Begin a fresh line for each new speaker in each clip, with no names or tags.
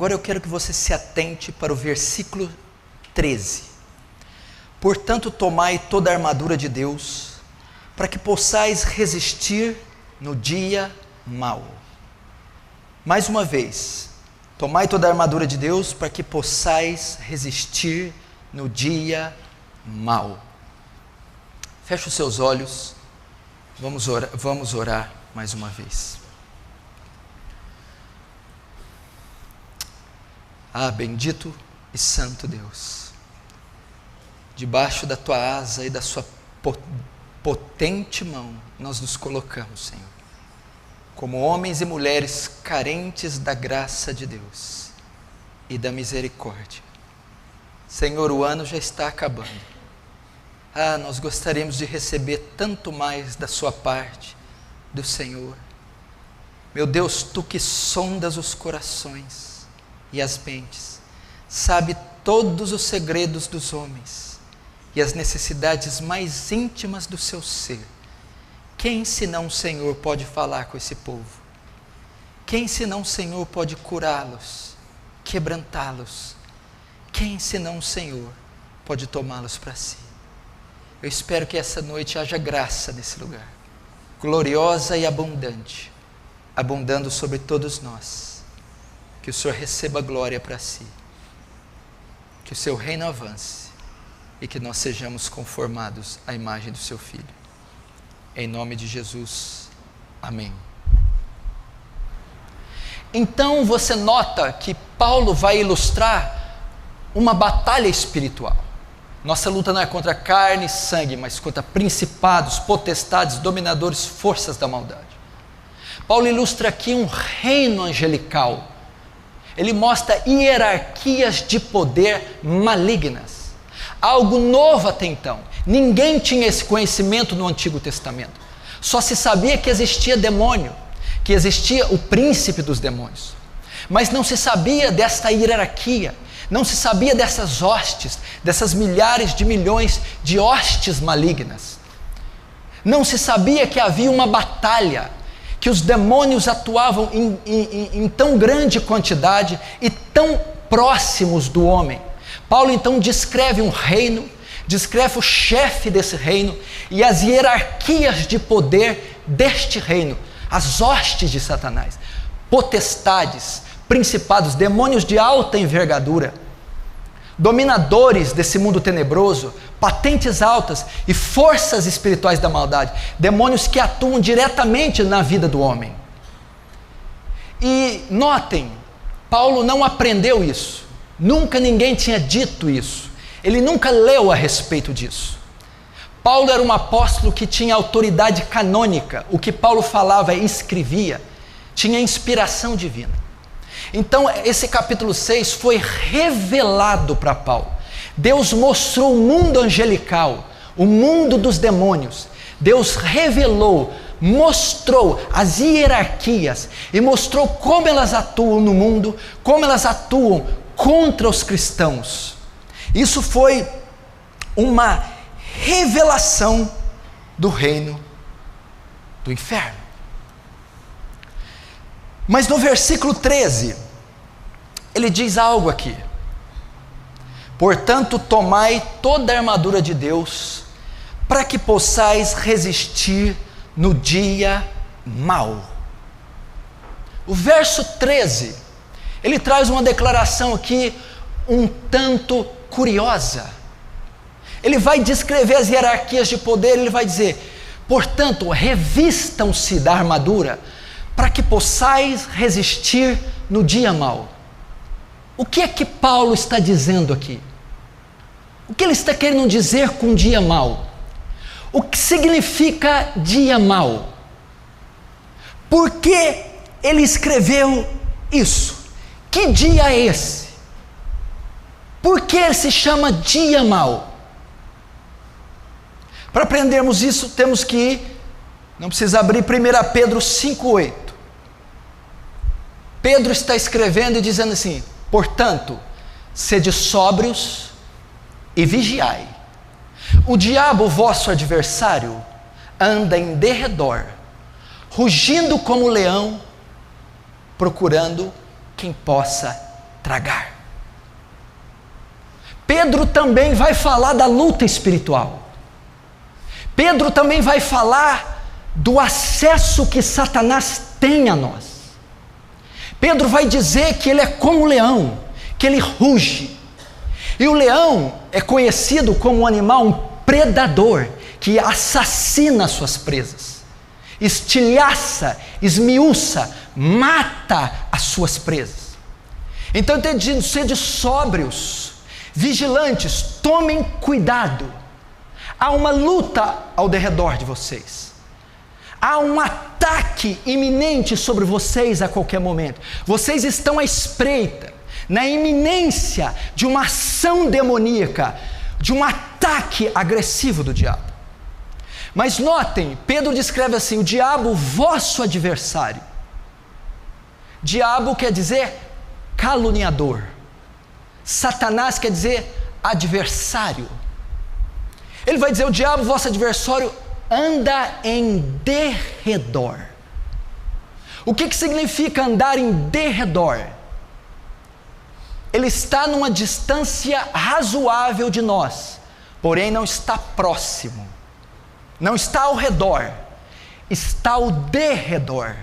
Agora eu quero que você se atente para o versículo 13. Portanto, tomai toda a armadura de Deus, para que possais resistir no dia mau. Mais uma vez, tomai toda a armadura de Deus, para que possais resistir no dia mau. Feche os seus olhos, vamos orar mais uma vez. Ah, bendito e santo Deus, debaixo da tua asa e da sua potente mão, nós nos colocamos, Senhor, como homens e mulheres carentes da graça de Deus e da misericórdia. Senhor, o ano já está acabando. Ah, nós gostaríamos de receber tanto mais da sua parte, do Senhor. Meu Deus, tu que sondas os corações e as mentes, sabe todos os segredos dos homens e as necessidades mais íntimas do seu ser. Quem senão o Senhor pode falar com esse povo? Quem senão o Senhor pode curá-los, quebrantá-los? Quem senão o Senhor pode tomá-los para si? Eu espero que essa noite haja graça nesse lugar, gloriosa e abundante, abundando sobre todos nós. Que o Senhor receba glória para si, que o seu reino avance e que nós sejamos conformados à imagem do seu Filho. Em nome de Jesus, amém. Então você nota que Paulo vai ilustrar uma batalha espiritual. Nossa luta não é contra carne e sangue, mas contra principados, potestades, dominadores, forças da maldade. Paulo ilustra aqui um reino angelical. Ele mostra hierarquias de poder malignas. Algo novo até então. Ninguém tinha esse conhecimento no Antigo Testamento. Só se sabia que existia demônio, que existia o príncipe dos demônios. Mas não se sabia desta hierarquia, não se sabia dessas hostes, dessas milhares de milhões de hostes malignas. Não se sabia que havia uma batalha, que os demônios atuavam em tão grande quantidade e tão próximos do homem. Paulo então descreve um reino, descreve o chefe desse reino e as hierarquias de poder deste reino, as hostes de Satanás, potestades, principados, demônios de alta envergadura, dominadores desse mundo tenebroso, patentes altas e forças espirituais da maldade, demônios que atuam diretamente na vida do homem. E notem, Paulo não aprendeu isso, nunca ninguém tinha dito isso, ele nunca leu a respeito disso. Paulo era um apóstolo que tinha autoridade canônica, o que Paulo falava e escrevia, tinha inspiração divina. Então esse capítulo 6 foi revelado para Paulo. Deus mostrou o mundo angelical, o mundo dos demônios. Deus revelou, mostrou as hierarquias e mostrou como elas atuam no mundo, como elas atuam contra os cristãos. Isso foi uma revelação do reino do inferno. Mas no versículo 13, ele diz algo aqui. Portanto, tomai toda a armadura de Deus, para que possais resistir no dia mau. O verso 13, ele traz uma declaração aqui um tanto curiosa. Ele vai descrever as hierarquias de poder, ele vai dizer, portanto, revistam-se da armadura, para que possais resistir no dia mau. O que é que Paulo está dizendo aqui? O que ele está querendo dizer com dia mau? O que significa dia mau? Por que ele escreveu isso? Que dia é esse? Por que ele se chama dia mau? Para aprendermos isso, temos que ir, não precisa abrir 1 Pedro 5,8. Pedro está escrevendo e dizendo assim, portanto, sede sóbrios e vigiai. O diabo, vosso adversário, anda em derredor, rugindo como leão, procurando quem possa tragar. Pedro também vai falar da luta espiritual. Pedro também vai falar do acesso que Satanás tem a nós. Pedro vai dizer que ele é como um leão, que ele ruge. E o leão é conhecido como um animal, um predador, que assassina as suas presas, estilhaça, esmiuça, mata as suas presas. Então tem de ser sóbrios, vigilantes, tomem cuidado. Há uma luta ao derredor de vocês. Há um ataque iminente sobre vocês a qualquer momento. Vocês estão à espreita, na iminência de uma ação demoníaca, de um ataque agressivo do diabo. Mas notem, Pedro descreve assim: o diabo, vosso adversário. Diabo quer dizer caluniador. Satanás quer dizer adversário. Ele vai dizer: o diabo, vosso adversário, anda em derredor. O que significa andar em derredor? Ele está numa distância razoável de nós, porém não está próximo, não está ao redor, está ao derredor.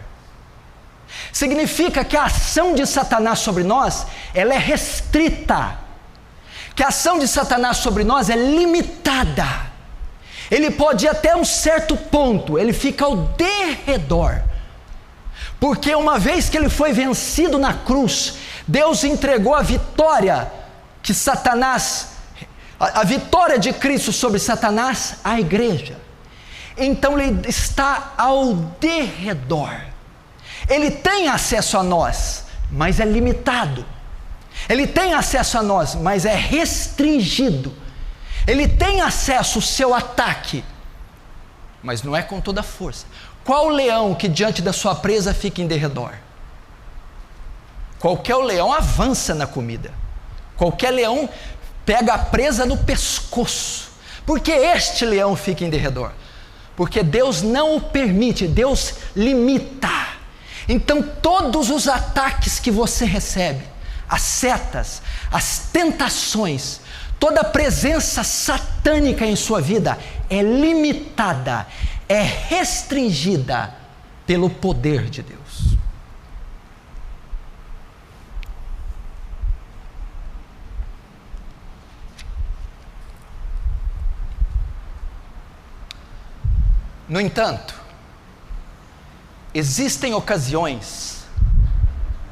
Significa que a ação de Satanás sobre nós, ela é restrita, que a ação de Satanás sobre nós é limitada. Ele pode ir até um certo ponto, ele fica ao derredor, porque uma vez que ele foi vencido na cruz, Deus entregou a vitória que Satanás, a vitória de Cristo sobre Satanás à igreja. Então ele está ao derredor. Ele tem acesso a nós, mas é limitado. Ele tem acesso a nós, mas é restringido. Ele tem acesso ao seu ataque, mas não é com toda a força. Qual leão que diante da sua presa fica em derredor? Qualquer leão avança na comida. Qualquer leão pega a presa no pescoço. Por que este leão fica em derredor? Porque Deus não o permite, Deus limita. Então todos os ataques que você recebe, as setas, as tentações, toda a presença satânica em sua vida é limitada, é restringida pelo poder de Deus. No entanto, existem ocasiões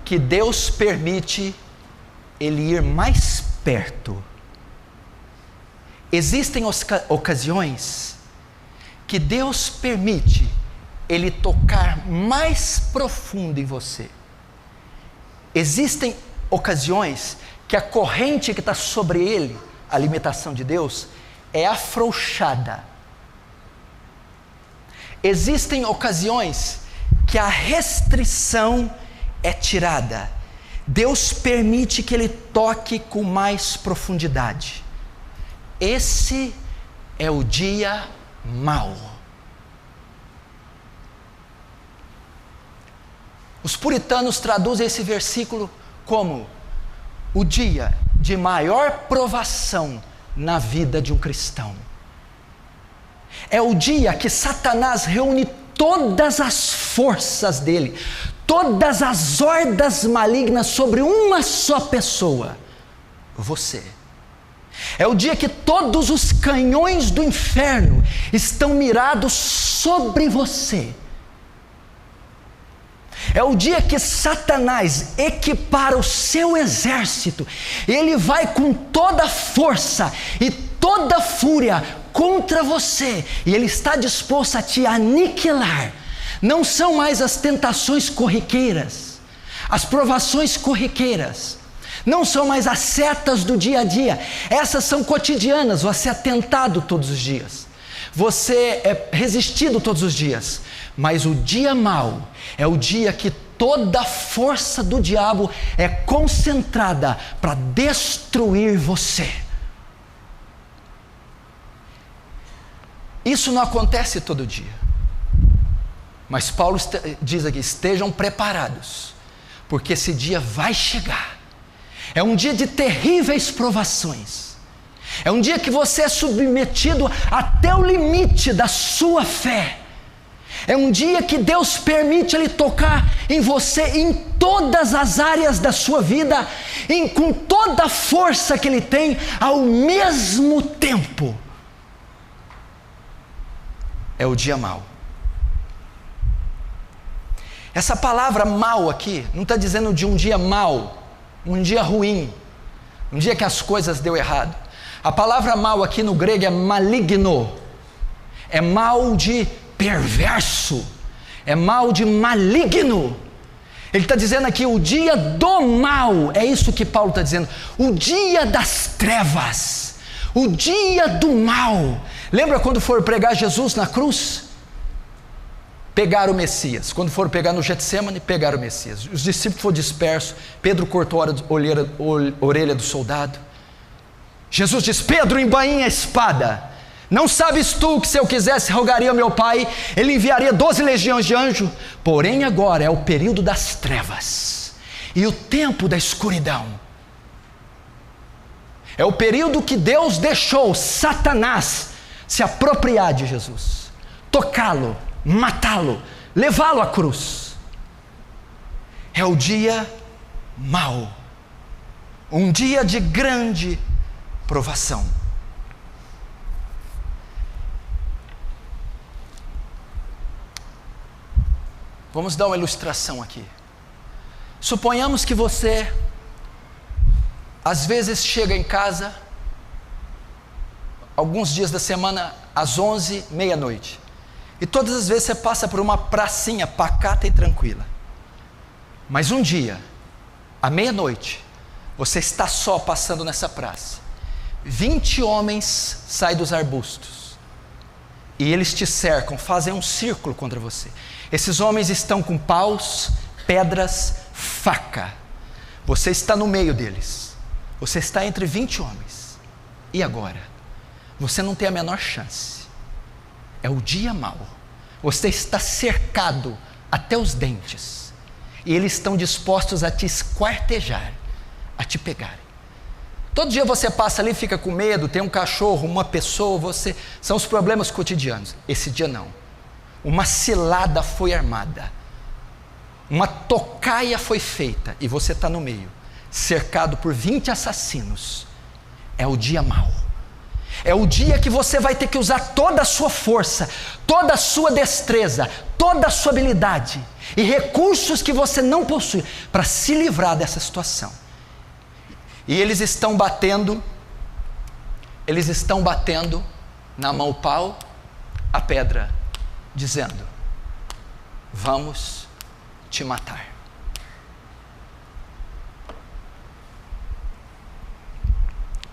que Deus permite ele ir mais perto. Existem ocasiões que Deus permite ele tocar mais profundo em você. Existem ocasiões que a corrente que está sobre ele, a limitação de Deus, é afrouxada. Existem ocasiões que a restrição é tirada. Deus permite que ele toque com mais profundidade. Esse é o dia mau. Os puritanos traduzem esse versículo como o dia de maior provação na vida de um cristão. É o dia que Satanás reúne todas as forças dele, todas as hordas malignas sobre uma só pessoa, você. É o dia que todos os canhões do inferno estão mirados sobre você. É o dia que Satanás equipara o seu exército, ele vai com toda a força e toda a fúria contra você, e ele está disposto a te aniquilar. Não são mais as tentações corriqueiras, as provações corriqueiras, não são mais as setas do dia a dia, essas são cotidianas. Você é tentado todos os dias, você é resistido todos os dias, mas o dia mau é o dia que toda a força do diabo é concentrada para destruir você. Isso não acontece todo dia, mas Paulo diz aqui: estejam preparados, porque esse dia vai chegar. É um dia de terríveis provações. É um dia que você é submetido até o limite da sua fé. É um dia que Deus permite Ele tocar em você em todas as áreas da sua vida, com toda a força que Ele tem ao mesmo tempo. É o dia mau. Essa palavra mau aqui não está dizendo de um dia mau, um dia ruim, um dia que as coisas deu errado. A palavra mau aqui no grego é maligno, é mal de perverso, é mal de maligno. Ele está dizendo aqui o dia do mal, é isso que Paulo está dizendo, o dia das trevas, o dia do mal. Lembra quando foram pregar Jesus na cruz? Pegaram o Messias. Quando foram pegar no Getsêmani, pegaram o Messias. Os discípulos foram dispersos. Pedro cortou a orelha do soldado. Jesus diz: Pedro, embainha a espada. Não sabes tu que se eu quisesse rogaria ao meu Pai, Ele enviaria 12 legiões de anjos? Porém agora é o período das trevas e o tempo da escuridão. É o período que Deus deixou Satanás se apropriar de Jesus, tocá-lo, matá-lo, levá-lo à cruz. É o dia mau, um dia de grande provação. Vamos dar uma ilustração aqui. Suponhamos que você às vezes chega em casa alguns dias da semana às 11, meia-noite, e todas as vezes você passa por uma pracinha pacata e tranquila. Mas um dia, à meia-noite, você está só passando nessa praça. 20 homens saem dos arbustos e eles te cercam, fazem um círculo contra você. Esses homens estão com paus, pedras, faca. Você está no meio deles. Você está entre 20 homens. E agora? Você não tem a menor chance. É o dia mau. Você está cercado até os dentes. E eles estão dispostos a te esquartejar, a te pegarem. Todo dia você passa ali e fica com medo, tem um cachorro, uma pessoa, são os problemas cotidianos. Esse dia não. Uma cilada foi armada, uma tocaia foi feita e você está no meio, cercado por 20 assassinos. É o dia mau. É o dia que você vai ter que usar toda a sua força, toda a sua destreza, toda a sua habilidade e recursos que você não possui para se livrar dessa situação. E eles estão batendo na mão o pau, a pedra, dizendo: vamos te matar.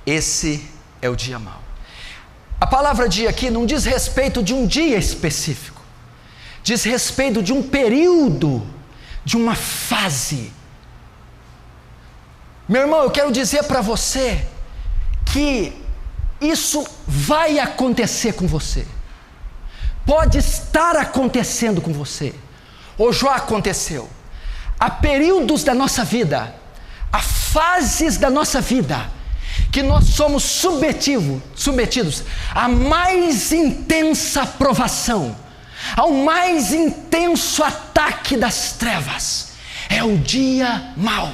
Esse é o dia mau. A palavra dia aqui não diz respeito de um dia específico, diz respeito de um período, de uma fase. Meu irmão, eu quero dizer para você que isso vai acontecer com você, pode estar acontecendo com você, ou já aconteceu. Há períodos da nossa vida, há fases da nossa vida, que nós somos submetidos à mais intensa provação, ao mais intenso ataque das trevas. É o dia mau.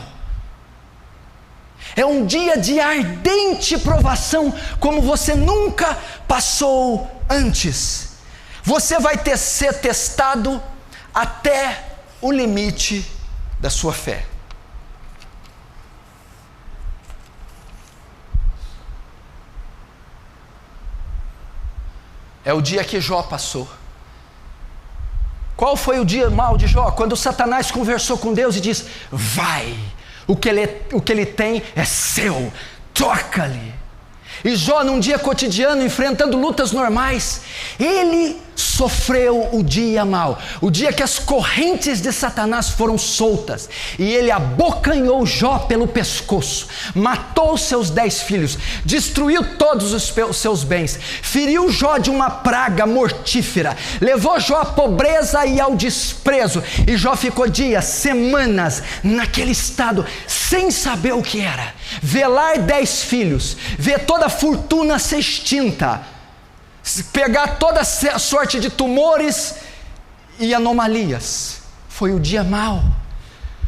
É um dia de ardente provação, como você nunca passou antes. Você vai ser testado até o limite da sua fé. É o dia que Jó passou. Qual foi o dia mau de Jó? Quando Satanás conversou com Deus e disse: vai, o que ele tem é seu, toca-lhe. E Jó, num dia cotidiano, enfrentando lutas normais, ele sofreu o dia mau, o dia que as correntes de Satanás foram soltas, e ele abocanhou Jó pelo pescoço, matou seus 10 filhos, destruiu todos os seus bens, feriu Jó de uma praga mortífera, levou Jó à pobreza e ao desprezo, e Jó ficou dias, semanas, naquele estado, sem saber o que era. velar 10 filhos, ver toda a fortuna ser extinta, pegar toda a sorte de tumores e anomalias. Foi o dia mau,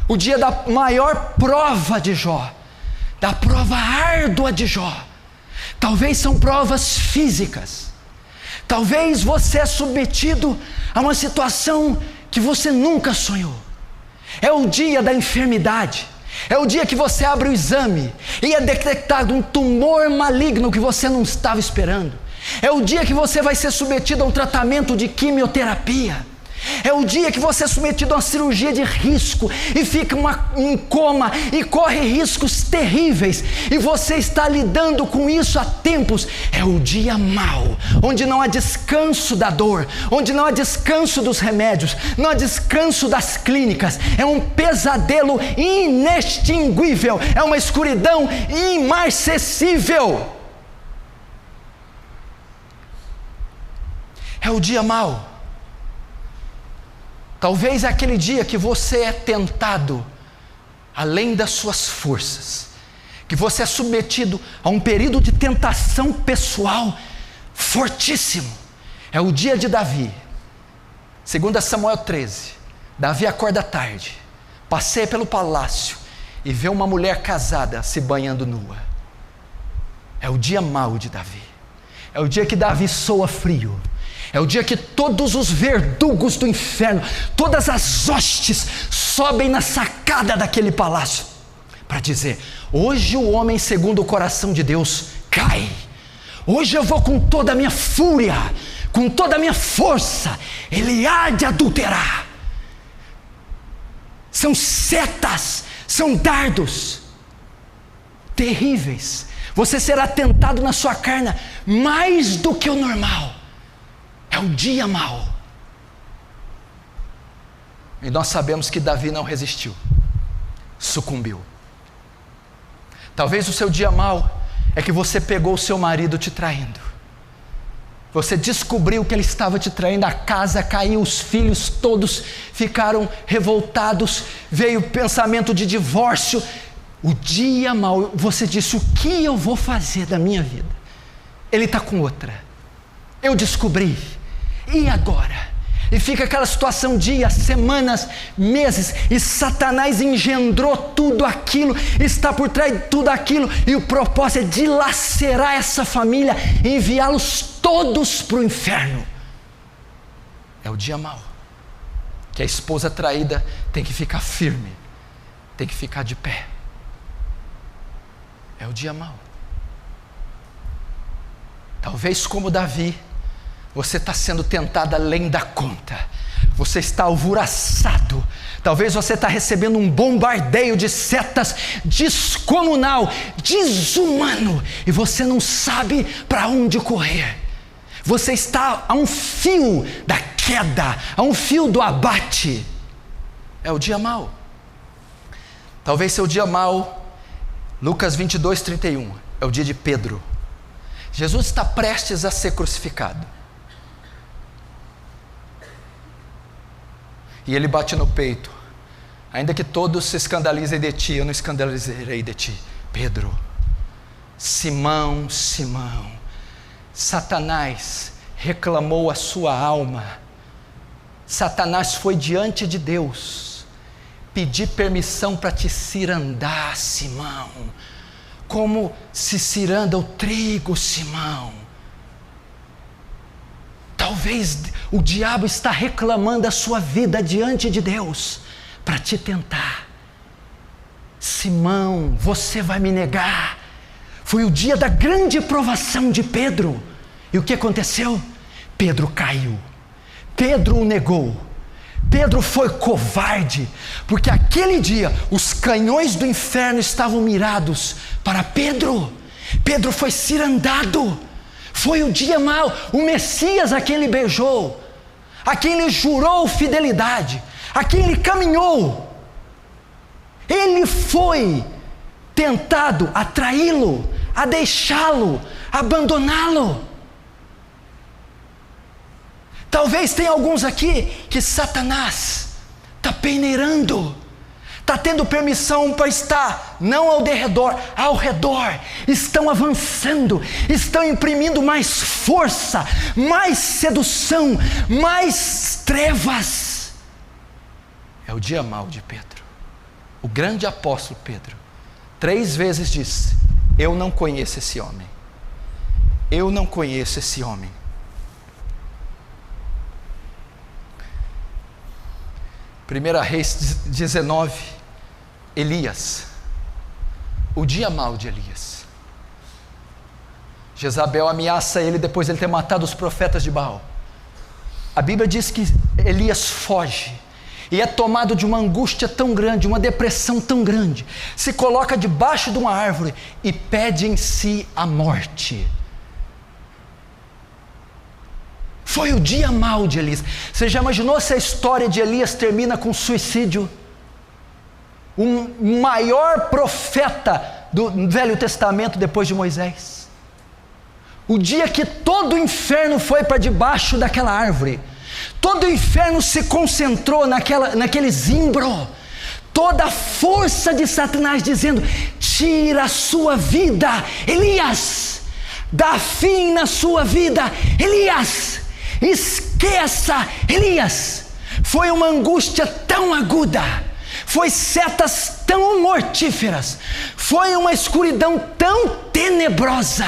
o dia da maior prova de Jó, da prova árdua de Jó. Talvez são provas físicas, talvez você é submetido a uma situação que você nunca sonhou. É o dia da enfermidade, é o dia que você abre o exame e é detectado um tumor maligno que você não estava esperando. É o dia que você vai ser submetido a um tratamento de quimioterapia. É o dia que você é submetido a uma cirurgia de risco e fica em coma e corre riscos terríveis, e você está lidando com isso há tempos. É o dia mau, onde não há descanso da dor, onde não há descanso dos remédios, não há descanso das clínicas. É um pesadelo inextinguível, é uma escuridão imarcessível. É o dia mau. Talvez é aquele dia que você é tentado além das suas forças, que você é submetido a um período de tentação pessoal fortíssimo. É o dia de Davi. 2 Samuel 13. Davi acorda tarde, passeia pelo palácio e vê uma mulher casada se banhando nua. É o dia mau de Davi. É o dia que Davi soa frio. É o dia que todos os verdugos do inferno, todas as hostes sobem na sacada daquele palácio para dizer: hoje o homem segundo o coração de Deus cai. Hoje eu vou com toda a minha fúria, com toda a minha força, ele há de adulterar. São setas, são dardos terríveis. Você será tentado na sua carne mais do que o normal. É um dia mau. E nós sabemos que Davi não resistiu, sucumbiu. Talvez o seu dia mau é que você pegou o seu marido te traindo. Você descobriu que ele estava te traindo, a casa caiu, os filhos todos ficaram revoltados, veio o pensamento de divórcio. O dia mau, você disse: o que eu vou fazer da minha vida? Ele está com outra, eu descobri. E agora? E fica aquela situação, dias, semanas, meses, e Satanás engendrou tudo aquilo, está por trás de tudo aquilo, e o propósito é dilacerar essa família, enviá-los todos para o inferno. É o dia mau, que a esposa traída tem que ficar firme, tem que ficar de pé. É o dia mau. Talvez como Davi, você está sendo tentado além da conta, você está alvoroçado, talvez você está recebendo um bombardeio de setas descomunal, desumano, e você não sabe para onde correr. Você está a um fio da queda, a um fio do abate. É o dia mau. Talvez seu dia mau, Lucas 22, 31, é o dia de Pedro. Jesus está prestes a ser crucificado. E ele bate no peito: ainda que todos se escandalizem de ti, eu não escandalizarei de ti. Pedro, Simão, Simão, Satanás reclamou a sua alma. Satanás foi diante de Deus pedir permissão para te cirandar, Simão. Como se ciranda o trigo, Simão. Talvez o diabo está reclamando a sua vida diante de Deus para te tentar. Simão, você vai me negar. Foi o dia da grande provação de Pedro. E o que aconteceu? Pedro caiu. Pedro o negou. Pedro foi covarde, porque aquele dia os canhões do inferno estavam mirados para Pedro. Pedro foi cirandado. Foi o dia mau. O Messias a quem ele beijou, a quem ele jurou fidelidade, a quem ele caminhou, ele foi tentado a traí-lo, a deixá-lo, a abandoná-lo. Talvez tenha alguns aqui que Satanás está peneirando, está tendo permissão para estar, não ao redor, estão avançando, estão imprimindo mais força, mais sedução, mais trevas. É o dia mau de Pedro. O grande apóstolo Pedro 3 vezes disse: eu não conheço esse homem, eu não conheço esse homem. 1 Reis 19, Elias, o dia mau de Elias. Jezabel ameaça ele depois de ele ter matado os profetas de Baal. A Bíblia diz que Elias foge, e é tomado de uma angústia tão grande, uma depressão tão grande, se coloca debaixo de uma árvore e pede em si a morte. Foi o dia mau de Elias. Você já imaginou se a história de Elias termina com suicídio? O maior profeta do Velho Testamento depois de Moisés. O dia que todo o inferno foi para debaixo daquela árvore, todo o inferno se concentrou naquele zimbro, toda a força de Satanás dizendo: tira a sua vida, Elias, dá fim na sua vida, Elias, esqueça, Elias. Foi uma angústia tão aguda, foi setas tão mortíferas, foi uma escuridão tão tenebrosa,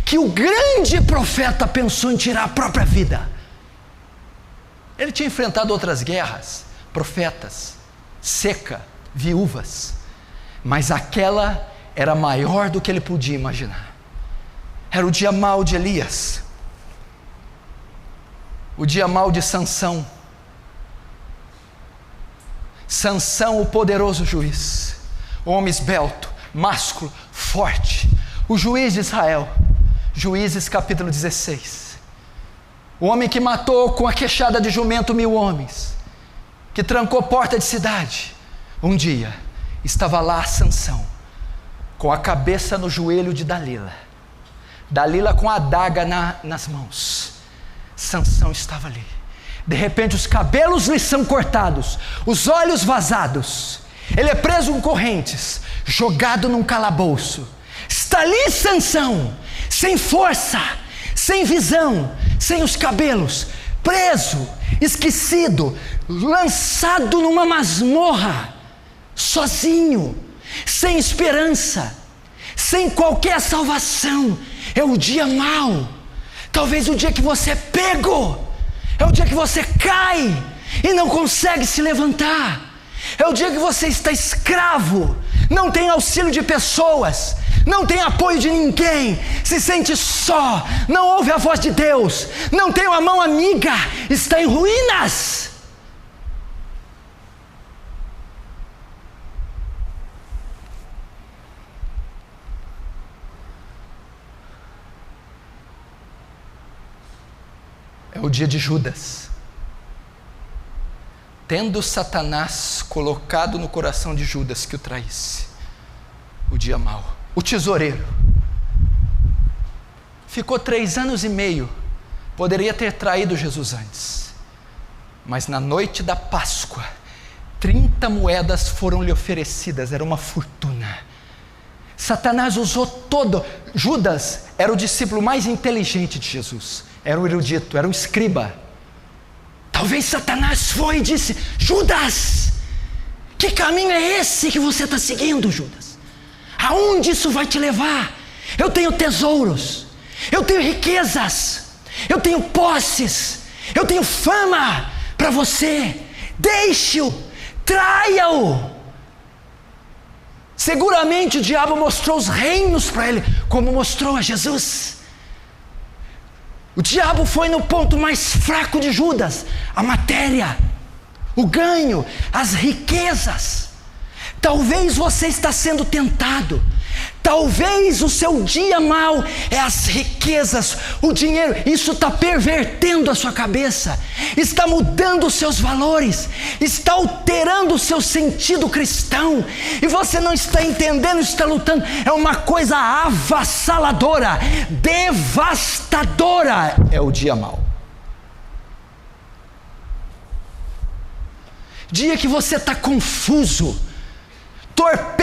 que o grande profeta pensou em tirar a própria vida. Ele tinha enfrentado outras guerras, profetas, seca, viúvas, mas aquela era maior do que ele podia imaginar. Era o dia mau de Elias, o dia mau de Sansão. Sansão, o poderoso juiz, homem esbelto, másculo, forte, o juiz de Israel. Juízes capítulo 16. O homem que matou com a queixada de jumento 1000 homens, que trancou porta de cidade. Um dia estava lá Sansão, com a cabeça no joelho de Dalila, Dalila com a adaga nas mãos. Sansão estava ali. De repente os cabelos lhe são cortados, os olhos vazados, ele é preso com correntes, jogado num calabouço. Está ali Sansão, sem força, sem visão, sem os cabelos, preso, esquecido, lançado numa masmorra, sozinho, sem esperança, sem qualquer salvação. É o dia mau. Talvez o dia que você é pego, é o dia que você cai e não consegue se levantar, é o dia que você está escravo, não tem auxílio de pessoas, não tem apoio de ninguém, se sente só, não ouve a voz de Deus, não tem uma mão amiga, está em ruínas. É o dia de Judas, tendo Satanás colocado no coração de Judas que o traísse. O dia mau. O tesoureiro ficou 3 anos e meio, poderia ter traído Jesus antes, mas na noite da Páscoa 30 moedas foram-lhe oferecidas, era uma fortuna. Satanás usou todo. Judas era o discípulo mais inteligente de Jesus, era um erudito, era um escriba. Talvez Satanás foi e disse: Judas, que caminho é esse que você está seguindo, Judas? Aonde isso vai te levar? Eu tenho tesouros, eu tenho riquezas, eu tenho posses, eu tenho fama para você. Deixe-o, traia-o. Seguramente o diabo mostrou os reinos para ele, como mostrou a Jesus. O diabo foi no ponto mais fraco de Judas, a matéria, o ganho, as riquezas. Talvez você está sendo tentado, talvez o seu dia mau é as riquezas, o dinheiro. Isso está pervertendo a sua cabeça, está mudando os seus valores, está alterando o seu sentido cristão, e você não está entendendo, está lutando. É uma coisa avassaladora, devastadora. É o dia mau. Dia que você está confuso,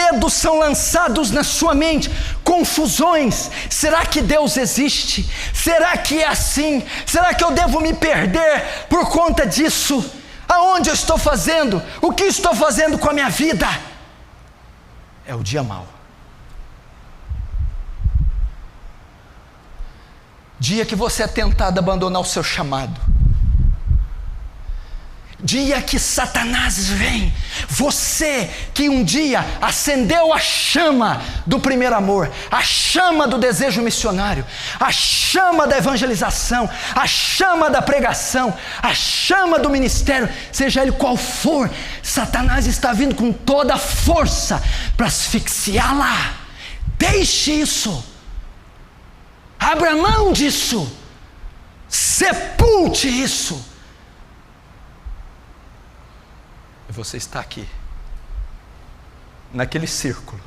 medos são lançados na sua mente, confusões. Será que Deus existe? Será que é assim? Será que eu devo me perder por conta disso? Aonde eu estou fazendo? O que estou fazendo com a minha vida? É o dia mau. Dia que você é tentado a abandonar o seu chamado. Dia que Satanás vem. Você que um dia acendeu a chama do primeiro amor, a chama do desejo missionário, a chama da evangelização, a chama da pregação, a chama do ministério, seja ele qual for, Satanás está vindo com toda a força para asfixiá-la. Deixe isso. Abra mão disso. Sepulte isso. E você está aqui, naquele círculo,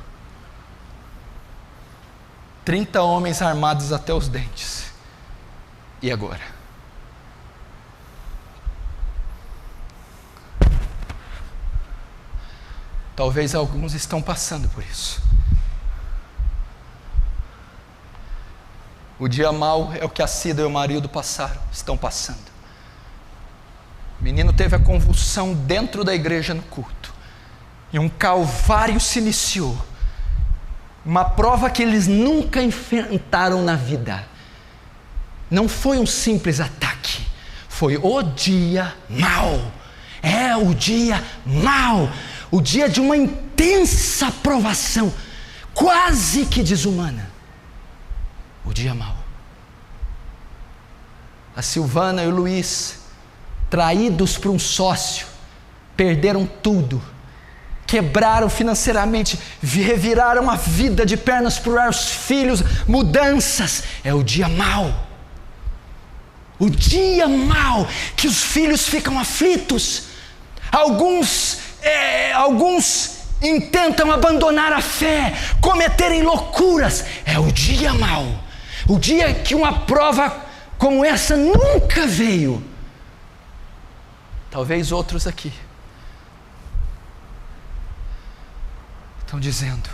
30 homens armados até os dentes. E agora? Talvez alguns estão passando por isso. O dia mau é o que a Cida e o marido estão passando. O menino teve a convulsão dentro da igreja no culto. E um calvário se iniciou. Uma prova que eles nunca enfrentaram na vida. Não foi um simples ataque. Foi o dia mau. É o dia mau. O dia de uma intensa provação. Quase que desumana. O dia mau. A Silvana e o Luiz, traídos por um sócio, perderam tudo, quebraram financeiramente, reviraram a vida de pernas para o ar, os filhos, mudanças. É o dia mau. O dia mau que os filhos ficam aflitos. Alguns intentam abandonar a fé, cometerem loucuras. É o dia mau. O dia que uma prova como essa nunca veio. Talvez outros aqui estão dizendo: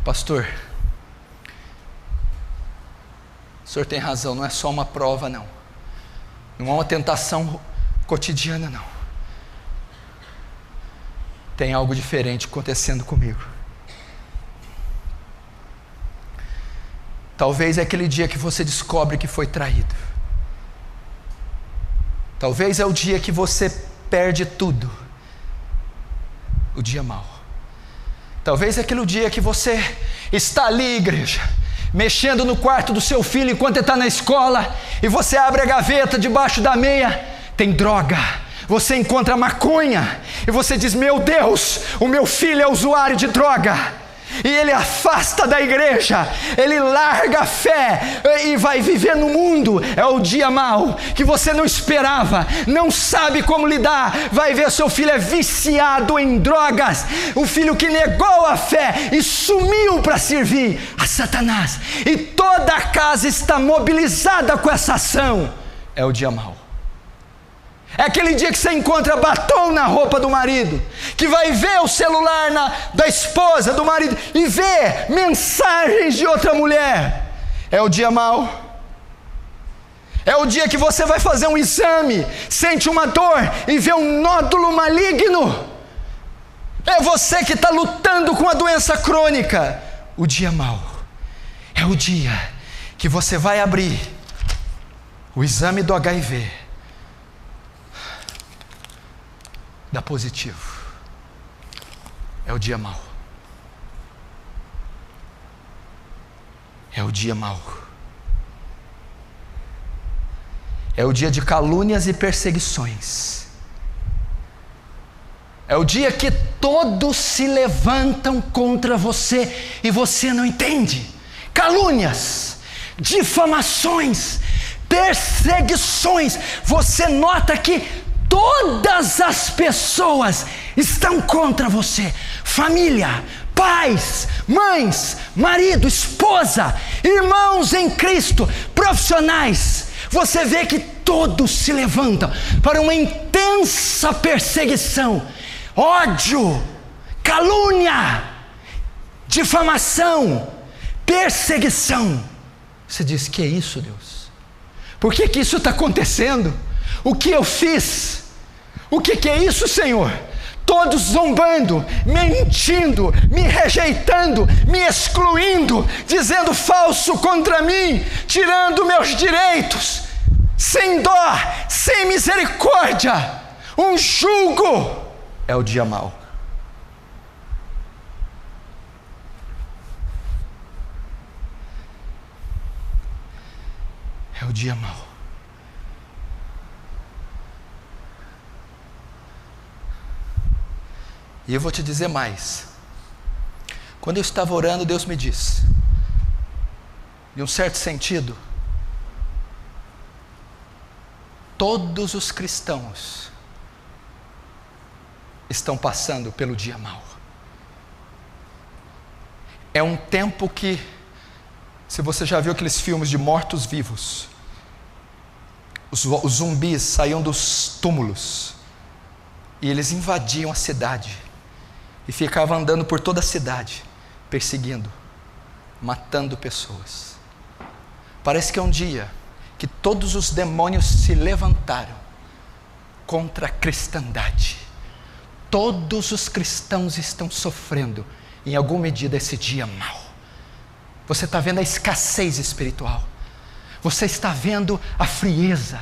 pastor, o senhor tem razão, não é só uma prova não. Não é uma tentação cotidiana não. Tem algo diferente acontecendo comigo. Talvez é aquele dia que você descobre que foi traído. Talvez é o dia que você perde tudo. O dia mau. Talvez é aquele dia que você está ali, igreja, mexendo no quarto do seu filho enquanto ele está na escola, e você abre a gaveta debaixo da meia, tem droga. Você encontra maconha, e você diz: meu Deus, o meu filho é usuário de droga. E ele afasta da igreja, ele larga a fé e vai viver no mundo. É o dia mau, que você não esperava, não sabe como lidar. Vai ver seu filho é viciado em drogas, o filho que negou a fé e sumiu para servir a Satanás, e toda a casa está mobilizada com essa ação. É o dia mau. É aquele dia que você encontra batom na roupa do marido, que vai ver o celular da esposa, do marido, e vê mensagens de outra mulher. É o dia mau. É o dia que você vai fazer um exame, sente uma dor e vê um nódulo maligno. É você que está lutando com a doença crônica. O dia mau. É o dia que você vai abrir o exame do HIV. Dá positivo. É o dia mau. É o dia mau. É o dia de calúnias e perseguições. É o dia que todos se levantam contra você e você não entende. Calúnias, difamações, perseguições. Você nota que todas as pessoas estão contra você. Família, pais, mães, marido, esposa, irmãos em Cristo, profissionais. Você vê que todos se levantam para uma intensa perseguição, ódio, calúnia. difamação, perseguição. Você diz: que é isso, Deus? Por que isso está acontecendo? O que eu fiz? O que é isso, Senhor? Todos zombando, mentindo, me rejeitando, me excluindo, dizendo falso contra mim, tirando meus direitos, sem dó, sem misericórdia, um jugo. É o dia mau. É o dia mau. E eu vou te dizer mais. Quando eu estava orando, Deus me disse, em um certo sentido, todos os cristãos estão passando pelo dia mau. É um tempo que, se você já viu aqueles filmes de mortos-vivos, os zumbis saíam dos túmulos e eles invadiam a cidade e ficavam andando por toda a cidade, perseguindo, matando pessoas. Parece que é um dia que todos os demônios se levantaram contra a cristandade. Todos os cristãos estão sofrendo, em alguma medida, esse dia mau. Você está vendo a escassez espiritual. Você está vendo a frieza,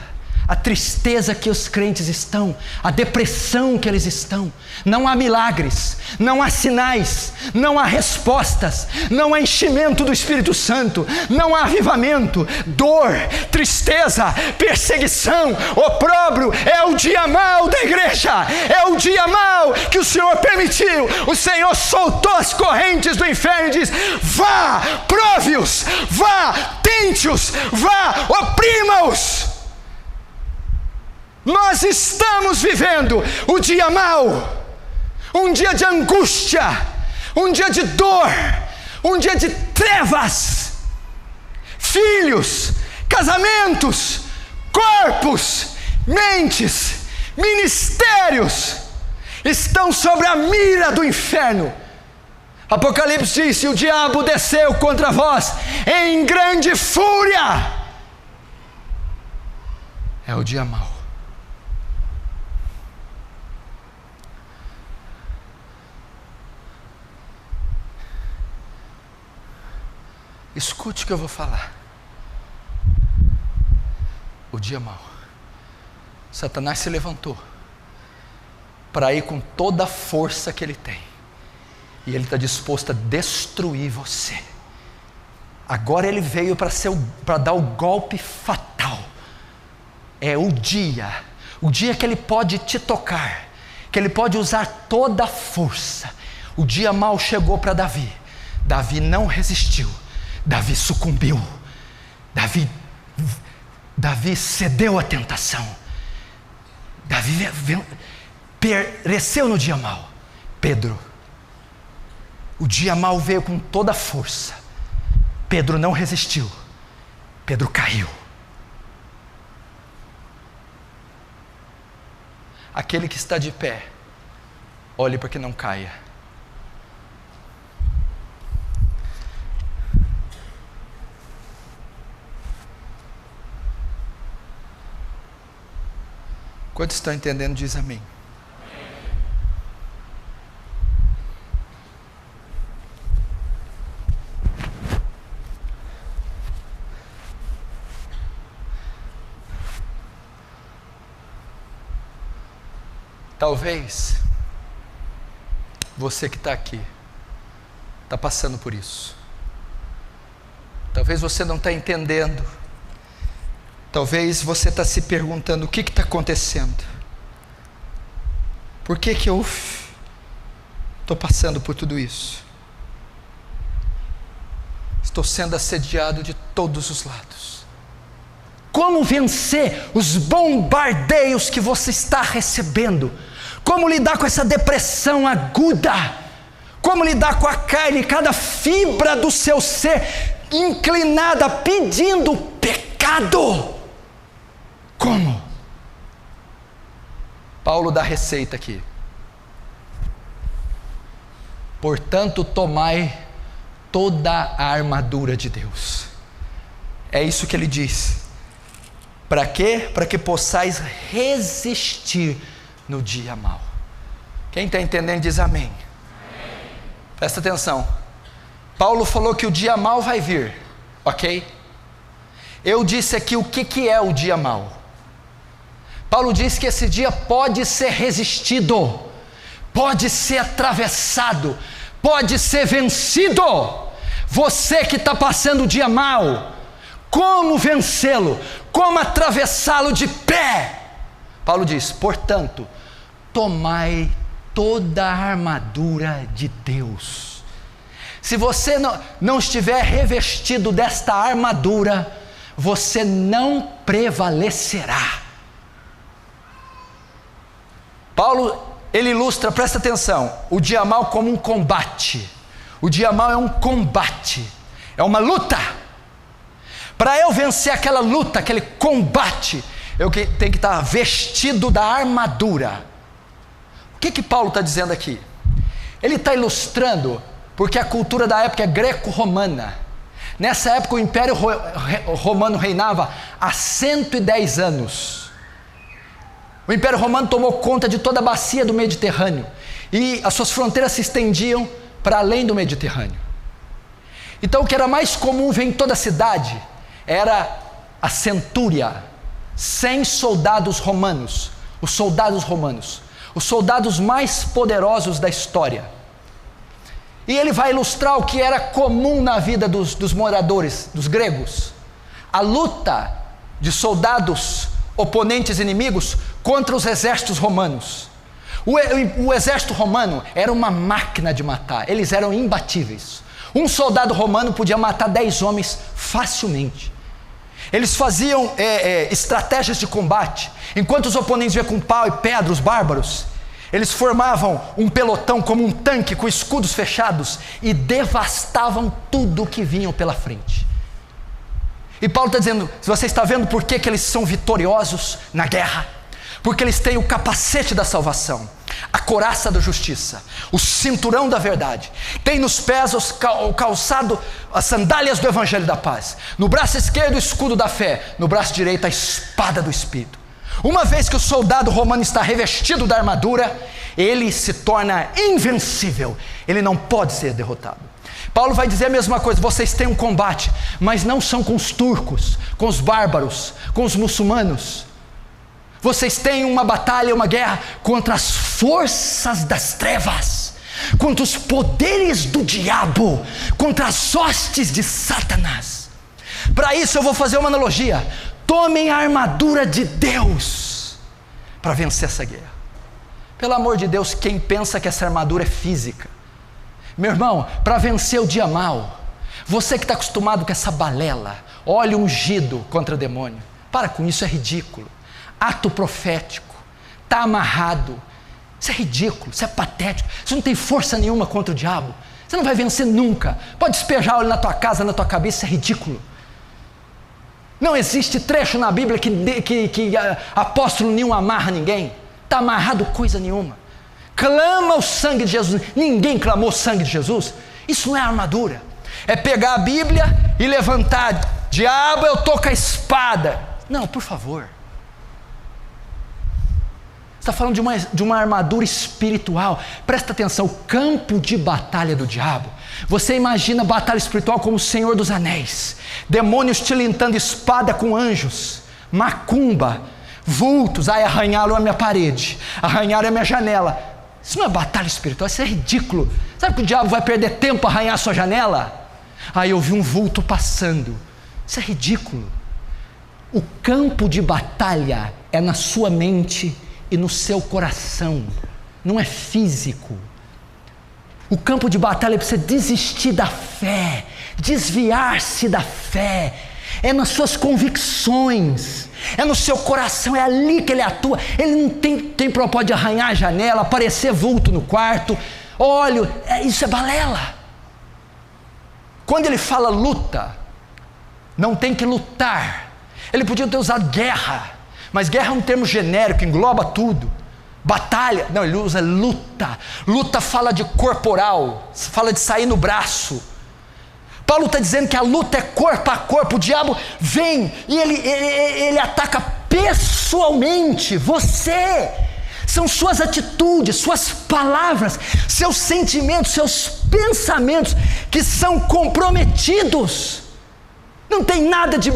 a tristeza que os crentes estão, a depressão que eles estão. Não há milagres, não há sinais, não há respostas, não há enchimento do Espírito Santo, não há avivamento, dor, tristeza, perseguição, opróbrio. É o dia mau da igreja, é o dia mau que o Senhor permitiu. O Senhor soltou as correntes do inferno e diz: vá, prove-os, vá, tente-os, vá, oprima-os. Nós estamos vivendo o dia mau, um dia de angústia, um dia de dor, um dia de trevas. Filhos, casamentos, corpos, mentes, ministérios estão sobre a mira do inferno. Apocalipse diz: o diabo desceu contra vós em grande fúria. É o dia mau. Escute o que eu vou falar. O dia mau. Satanás se levantou para ir com toda a força que ele tem, e ele está disposto a destruir você. Agora ele veio para dar o golpe fatal. É o dia que ele pode te tocar, que ele pode usar toda a força. O dia mau chegou para Davi. Davi não resistiu. Davi sucumbiu. Davi cedeu à tentação. Davi pereceu no dia mau. Pedro, o dia mau veio com toda a força. Pedro não resistiu. Pedro caiu. Aquele que está de pé, olhe para que não caia. Quantos estão entendendo, diz amém. Talvez você que está aqui está passando por isso. Talvez você não está entendendo. Talvez você está se perguntando: o que está acontecendo? Por que eu estou passando por tudo isso? Estou sendo assediado de todos os lados. Como vencer os bombardeios que você está recebendo? Como lidar com essa depressão aguda? Como lidar com a carne, cada fibra do seu ser inclinada, pedindo pecado? Como? Paulo dá a receita aqui. Portanto, tomai toda a armadura de Deus. É isso que ele diz. Para quê? Para que possais resistir no dia mau. Quem está entendendo diz amém. Amém. Presta atenção. Paulo falou que o dia mau vai vir, ok? Eu disse aqui o que é o dia mau. Paulo diz que esse dia pode ser resistido, pode ser atravessado, pode ser vencido. Você que está passando o dia mau, como vencê-lo? Como atravessá-lo de pé? Paulo diz, portanto, tomai toda a armadura de Deus. Se você não estiver revestido desta armadura, você não prevalecerá. Paulo, ele ilustra, presta atenção, o dia mau como um combate. O dia mau é um combate, é uma luta. Para eu vencer aquela luta, aquele combate, eu tenho que estar vestido da armadura. O que Paulo está dizendo aqui? Ele está ilustrando, porque a cultura da época é greco-romana. Nessa época o Império Romano reinava há 110 anos. O Império Romano tomou conta de toda a bacia do Mediterrâneo, e as suas fronteiras se estendiam para além do Mediterrâneo. Então o que era mais comum ver em toda a cidade era a centúria, 100 soldados romanos, os soldados mais poderosos da história. E ele vai ilustrar o que era comum na vida dos moradores, dos gregos, a luta de soldados oponentes inimigos contra os exércitos romanos. O exército romano era uma máquina de matar, eles eram imbatíveis. Um soldado romano podia matar 10 homens facilmente. Eles faziam estratégias de combate. Enquanto os oponentes iam com pau e pedra, os bárbaros, eles formavam um pelotão como um tanque com escudos fechados e devastavam tudo que vinham pela frente. E Paulo está dizendo, se você está vendo por que eles são vitoriosos na guerra, porque eles têm o capacete da salvação, a couraça da justiça, o cinturão da verdade, tem nos pés o calçado, as sandálias do evangelho da paz, no braço esquerdo o escudo da fé, no braço direito a espada do Espírito. Uma vez que o soldado romano está revestido da armadura, ele se torna invencível, ele não pode ser derrotado. Paulo vai dizer a mesma coisa, vocês têm um combate, mas não são com os turcos, com os bárbaros, com os muçulmanos. Vocês têm uma batalha, uma guerra contra as forças das trevas, contra os poderes do diabo, contra as hostes de Satanás. Para isso eu vou fazer uma analogia. Tomem a armadura de Deus para vencer essa guerra. Pelo amor de Deus, quem pensa que essa armadura é física? Meu irmão, para vencer o dia mau, você que está acostumado com essa balela, óleo ungido contra o demônio, para com isso, é ridículo. Ato profético, está amarrado, isso é ridículo, isso é patético, você não tem força nenhuma contra o diabo, você não vai vencer nunca, pode despejar óleo na tua casa, na tua cabeça, isso é ridículo. Não existe trecho na Bíblia que apóstolo nenhum amarra ninguém, está amarrado coisa nenhuma. Clama o sangue de Jesus, ninguém clamou o sangue de Jesus, isso não é armadura, é pegar a Bíblia e levantar, diabo eu estou com a espada, não, por favor. Está falando de uma armadura espiritual. Presta atenção, o campo de batalha do diabo. Você imagina a batalha espiritual como o Senhor dos Anéis. Demônios tilintando espada com anjos. Macumba, vultos, arranharam a minha parede, arranharam a minha janela. Isso não é batalha espiritual, isso é ridículo. Sabe que o diabo vai perder tempo a arranhar a sua janela? Aí eu vi um vulto passando. Isso é ridículo. O campo de batalha é na sua mente e no seu coração, não é físico. O campo de batalha é para você desistir da fé, desviar-se da fé, é nas suas convicções, é no seu coração, é ali que ele atua. Ele não tem propósito de arranhar a janela, aparecer vulto no quarto, óleo, isso é balela. Quando ele fala luta, não tem que lutar. Ele podia ter usado guerra, mas guerra é um termo genérico, engloba tudo. Batalha, não, ele usa luta. Luta fala de corporal, fala de sair no braço. Paulo está dizendo que a luta é corpo a corpo. O diabo vem e ele ataca pessoalmente você. São suas atitudes, suas palavras, seus sentimentos, seus pensamentos que são comprometidos. Não tem nada de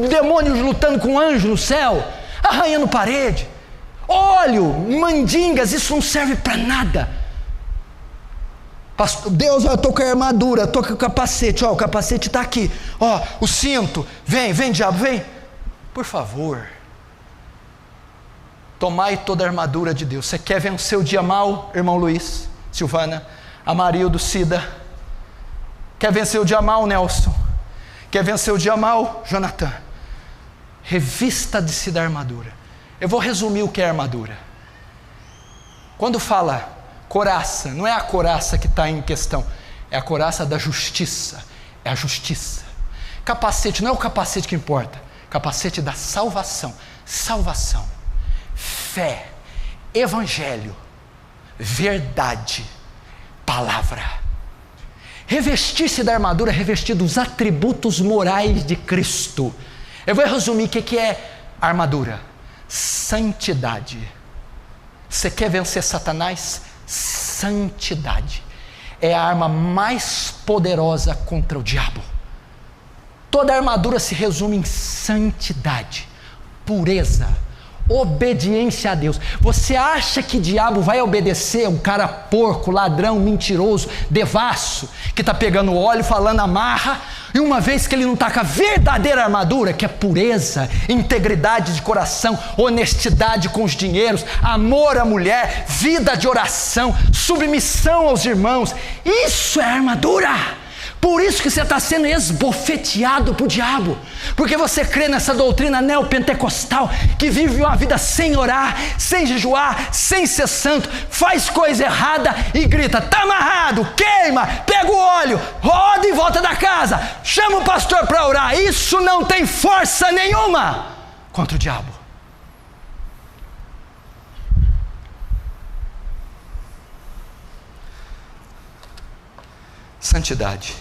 demônios lutando com anjo no céu, arranhando parede, óleo, mandingas, isso não serve para nada. Pastor, Deus, eu estou com a armadura, estou com o capacete, o capacete está aqui, o cinto, vem diabo, vem. Por favor, tomai toda a armadura de Deus. Você quer vencer o dia mal, irmão Luiz, Silvana, Amarildo, Cida? Quer vencer o dia mal, Nelson? Quer vencer o dia mal, Jonathan? Revista-se da armadura. Eu vou resumir o que é armadura. Quando fala couraça, não é a couraça que está em questão, é a couraça da justiça, é a justiça. Capacete, não é o capacete que importa, capacete da salvação, fé, evangelho, verdade, palavra. Revestir-se da armadura, revestir dos atributos morais de Cristo. Eu vou resumir o que é armadura: santidade. Você quer vencer Satanás? Santidade é a arma mais poderosa contra o diabo. Toda a armadura se resume em santidade, pureza, obediência a Deus. Você acha que o diabo vai obedecer um cara porco, ladrão, mentiroso, devasso, que está pegando óleo, falando amarra, e uma vez que ele não está com a verdadeira armadura, que é pureza, integridade de coração, honestidade com os dinheiros, amor à mulher, vida de oração, submissão aos irmãos, isso é armadura. Por isso que você está sendo esbofeteado para o diabo, porque você crê nessa doutrina neopentecostal, que vive uma vida sem orar, sem jejuar, sem ser santo, faz coisa errada e grita, está amarrado, queima, pega o óleo, roda em volta da casa, chama o pastor para orar. Isso não tem força nenhuma contra o diabo. Santidade.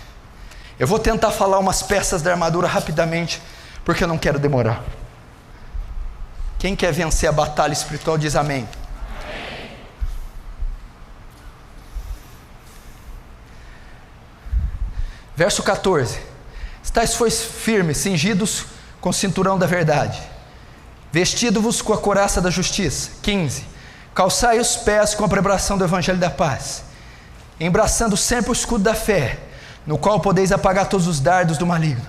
Eu vou tentar falar umas peças da armadura rapidamente, porque eu não quero demorar. Quem quer vencer a batalha espiritual diz amém. Amém. Verso 14: estais firmes, cingidos com o cinturão da verdade, vestido-vos com a couraça da justiça. 15: calçai os pés com a preparação do evangelho da paz, embraçando sempre o escudo da fé, no qual podeis apagar todos os dardos do maligno.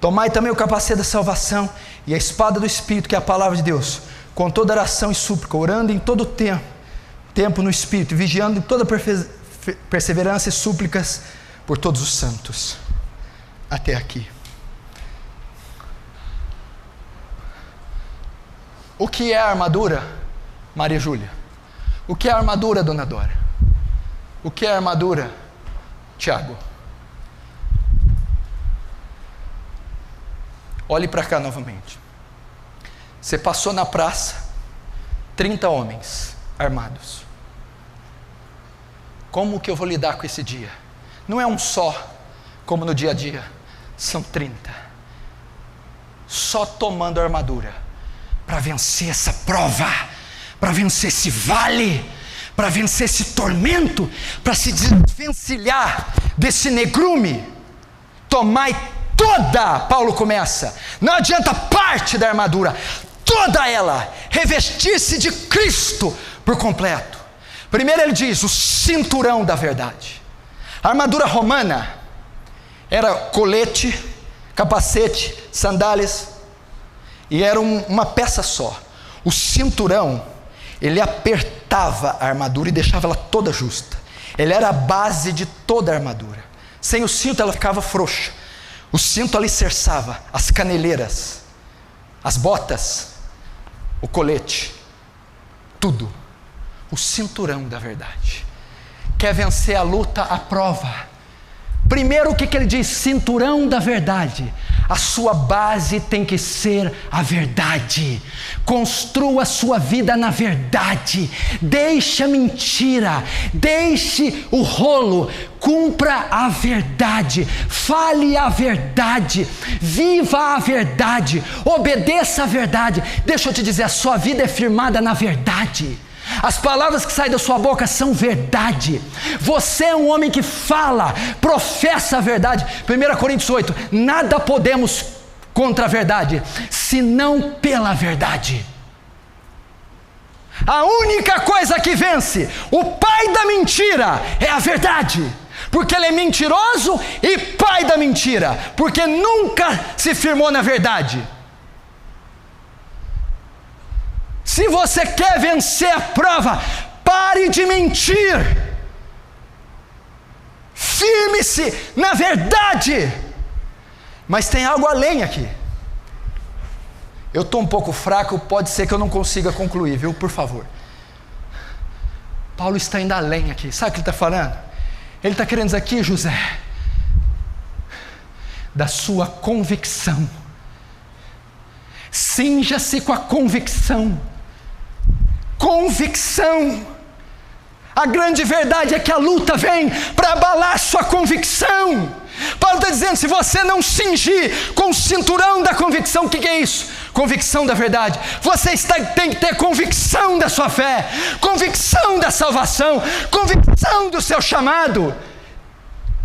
Tomai também o capacete da salvação e a espada do Espírito, que é a palavra de Deus, com toda oração e súplica, orando em todo tempo no Espírito, vigiando em toda perseverança e súplicas por todos os santos. Até aqui. O que é a armadura, Maria Júlia? O que é a armadura, Dona Dora? O que é a armadura, Tiago? Olhe para cá novamente. Você passou na praça, 30 homens armados. Como que eu vou lidar com esse dia? Não é um só, como no dia a dia, são 30. Só tomando a armadura, para vencer essa prova, para vencer esse vale, para vencer esse tormento, para se desvencilhar desse negrume. Tomai toda, Paulo começa, não adianta parte da armadura, toda ela, revestir-se de Cristo por completo. Primeiro ele diz, o cinturão da verdade. A armadura romana era colete, capacete, sandálias, e era uma peça só. O cinturão, ele apertava a armadura e deixava ela toda justa. Ele era a base de toda a armadura. Sem o cinto ela ficava frouxa. O cinto alicerçava as caneleiras, as botas, o colete, tudo. O cinturão da verdade. Quer vencer a luta, a prova? Primeiro, o que ele diz? Cinturão da verdade. A sua base tem que ser a verdade. Construa a sua vida na verdade. Deixe a mentira, deixe o rolo, cumpra a verdade, fale a verdade, viva a verdade, obedeça a verdade. Deixa eu te dizer, a sua vida é firmada na verdade. As palavras que saem da sua boca são verdade. Você é um homem que fala, professa a verdade. 1 Coríntios 8, nada podemos contra a verdade, senão pela verdade. A única coisa que vence o pai da mentira é a verdade, porque ele é mentiroso e pai da mentira, porque nunca se firmou na verdade. Se você quer vencer a prova, pare de mentir, firme-se na verdade. Mas tem algo além aqui. Eu estou um pouco fraco, pode ser que eu não consiga concluir, viu? Por favor. Paulo está indo além aqui. Sabe o que ele está falando? Ele está querendo dizer aqui, José, da sua convicção. Cinja-se com a convicção. Convicção. A grande verdade é que a luta vem para abalar sua convicção. Paulo está dizendo, se você não cingir com o cinturão da convicção, o que é isso? Convicção da verdade. Você tem que ter convicção da sua fé, convicção da salvação, convicção do seu chamado.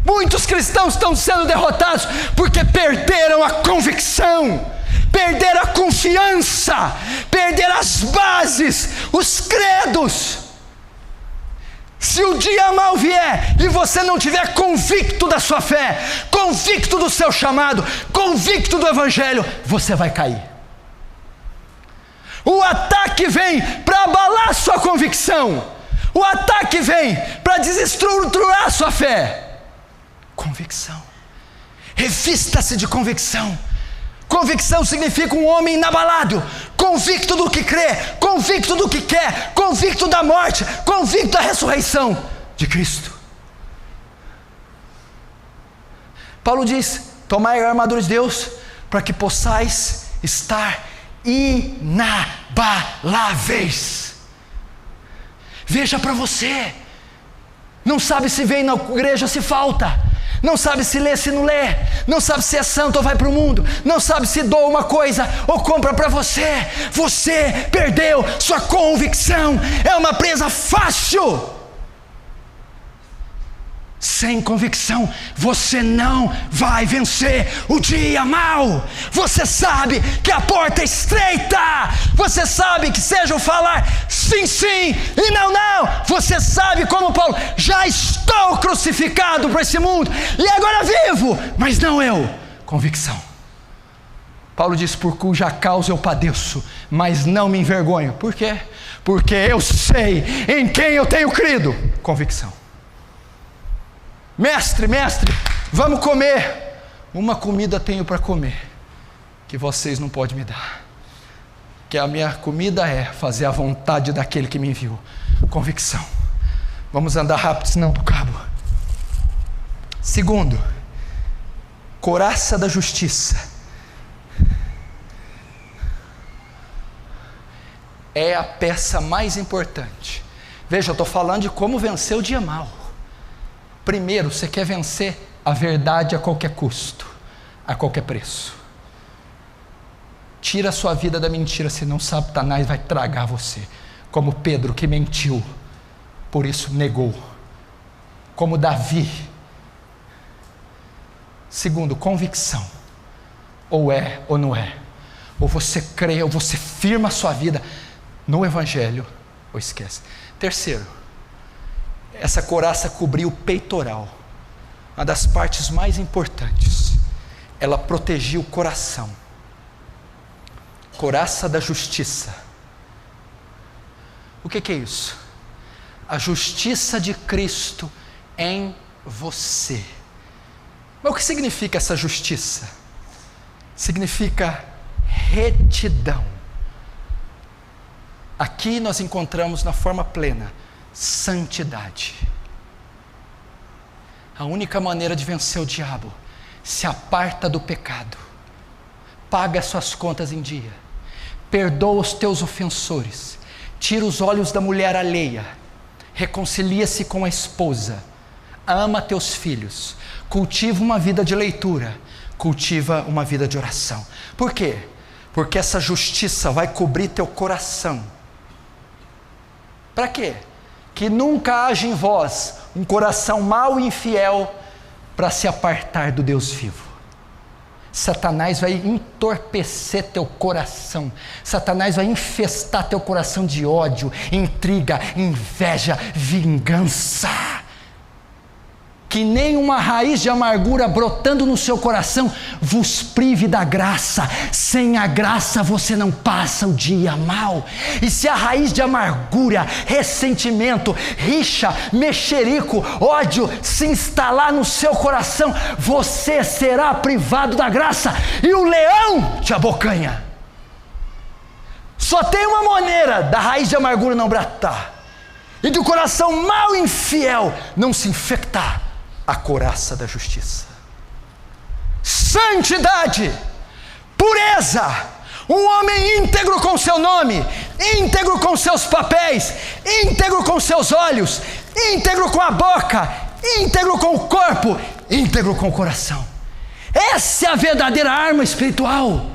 Muitos cristãos estão sendo derrotados porque perderam a convicção, perderam a confiança, perderam as bases, os credos. Se o dia mal vier e você não tiver convicto da sua fé, convicto do seu chamado, convicto do evangelho, você vai cair. O ataque vem para abalar sua convicção. O ataque vem para desestruturar a sua fé. Convicção. Revista-se de convicção. Convicção significa um homem inabalado, convicto do que crê, convicto do que quer, convicto da morte, convicto da ressurreição de Cristo. Paulo diz, tomai a armadura de Deus, para que possais estar inabaláveis. Veja para você, não sabe se vem na igreja ou se falta, não sabe se lê, se não lê, não sabe se é santo ou vai para o mundo, não sabe se doa uma coisa ou compra para você. Você perdeu sua convicção, é uma presa fácil. Sem convicção, você não vai vencer o dia mau. Você sabe que a porta é estreita. Você sabe que seja o falar sim, sim e não, não. Você sabe como Paulo, já estou crucificado para esse mundo e agora vivo, mas não eu. Convicção. Paulo diz, por cuja causa eu padeço, mas não me envergonho. Por quê? Porque eu sei em quem eu tenho crido. Convicção. Mestre, vamos comer. Uma comida tenho para comer, que vocês não podem me dar. Que a minha comida é fazer a vontade daquele que me enviou. Convicção. Vamos andar rápido, senão do cabo. Segundo, couraça da justiça. É a peça mais importante. Veja, eu estou falando de como vencer o dia mau. Primeiro, você quer vencer a verdade a qualquer custo, a qualquer preço. Tira a sua vida da mentira, senão Satanás vai tragar você. Como Pedro, que mentiu, por isso negou. Como Davi. Segundo, convicção. Ou é ou não é. Ou você crê, ou você firma a sua vida no evangelho, ou esquece. Terceiro, essa couraça cobriu o peitoral, uma das partes mais importantes. Ela protegia o coração. Couraça da justiça. O que é isso? A justiça de Cristo em você. Mas o que significa essa justiça? Significa retidão. Aqui nós encontramos na forma plena santidade. A única maneira de vencer o diabo: se aparta do pecado, paga as suas contas em dia, perdoa os teus ofensores, tira os olhos da mulher alheia, reconcilia-se com a esposa, ama teus filhos, cultiva uma vida de leitura, cultiva uma vida de oração. Por quê? Porque essa justiça vai cobrir teu coração. Para quê? Que nunca haja em vós um coração mau e infiel para se apartar do Deus vivo. Satanás vai entorpecer teu coração. Satanás vai infestar teu coração de ódio, intriga, inveja, vingança. Que nem uma raiz de amargura brotando no seu coração vos prive da graça. Sem a graça você não passa o dia mal. E se a raiz de amargura, ressentimento, rixa, mexerico, ódio se instalar no seu coração, você será privado da graça e o leão te abocanha. Só tem uma maneira da raiz de amargura não brotar e do coração mau e infiel não se infectar: a couraça da justiça. Santidade, pureza, um homem íntegro com seu nome, íntegro com seus papéis, íntegro com seus olhos, íntegro com a boca, íntegro com o corpo, íntegro com o coração. Essa é a verdadeira arma espiritual.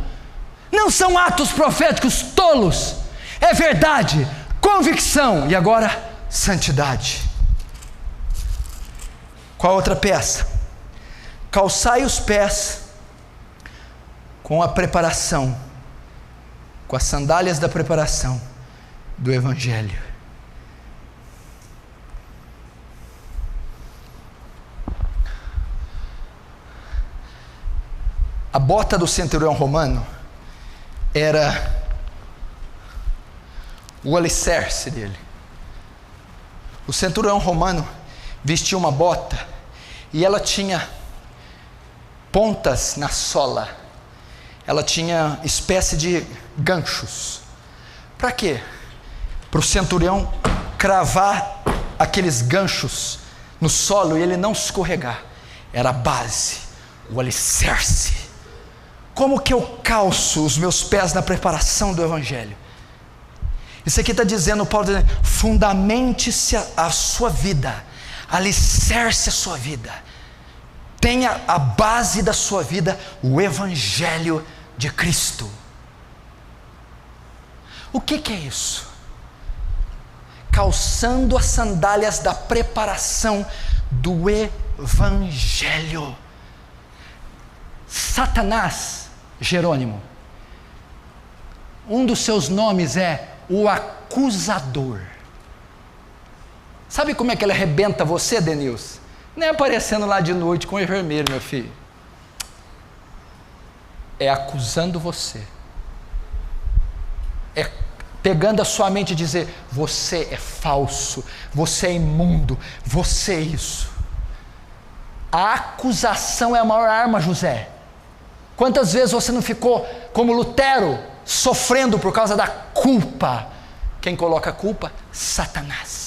Não são atos proféticos tolos, é verdade, convicção. E agora, santidade. Qual a outra peça? Calçai os pés com a preparação, com as sandálias da preparação do Evangelho. A bota do centurião romano era o alicerce dele. O centurião romano vestia uma bota e ela tinha pontas na sola, ela tinha espécie de ganchos. Para quê? Para o centurião cravar aqueles ganchos no solo e ele não escorregar. Era a base, o alicerce. Como que eu calço os meus pés na preparação do Evangelho? Isso aqui está dizendo, Paulo está dizendo, fundamente-se a sua vida, alicerce a sua vida, tenha a base da sua vida, o Evangelho de Cristo. O que é isso? Calçando as sandálias da preparação do Evangelho. Satanás, Jerônimo, um dos seus nomes é o acusador. Sabe como é que ele arrebenta você, Denilson? Nem aparecendo lá de noite com o vermelho, meu filho. É acusando você. É pegando a sua mente e dizer: você é falso, você é imundo, você é isso. A acusação é a maior arma, José. Quantas vezes você não ficou como Lutero, sofrendo por causa da culpa? Quem coloca a culpa? Satanás.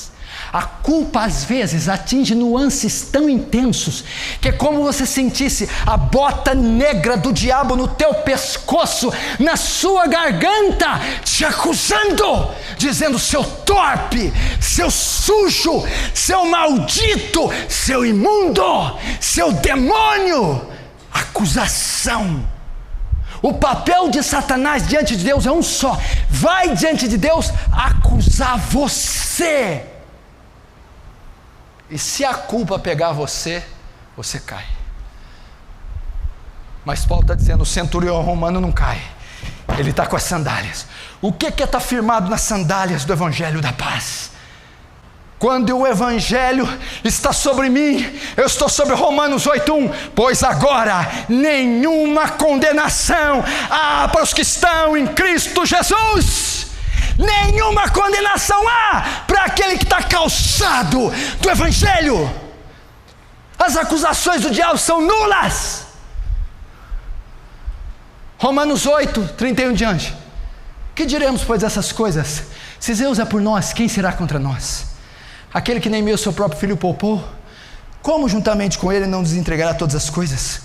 A culpa às vezes atinge nuances tão intensos que é como você sentisse a bota negra do diabo no teu pescoço, na sua garganta, te acusando, dizendo: seu torpe, seu sujo, seu maldito, seu imundo, seu demônio. Acusação. O papel de Satanás diante de Deus é um só: vai diante de Deus acusar você. E se a culpa pegar você, você cai. Mas Paulo está dizendo: o centurião romano não cai, ele está com as sandálias. O que é estar firmado nas sandálias do Evangelho da paz? Quando o Evangelho está sobre mim, eu estou sobre Romanos 8:1, pois agora nenhuma condenação há para os que estão em Cristo Jesus. Nenhuma condenação há para aquele que está calçado do Evangelho. As acusações do diabo são nulas. Romanos 8:31 diante. Que diremos, pois, dessas coisas? Se Deus é por nós, quem será contra nós? Aquele que nem mesmo seu próprio filho poupou, como juntamente com Ele não nos entregará todas as coisas?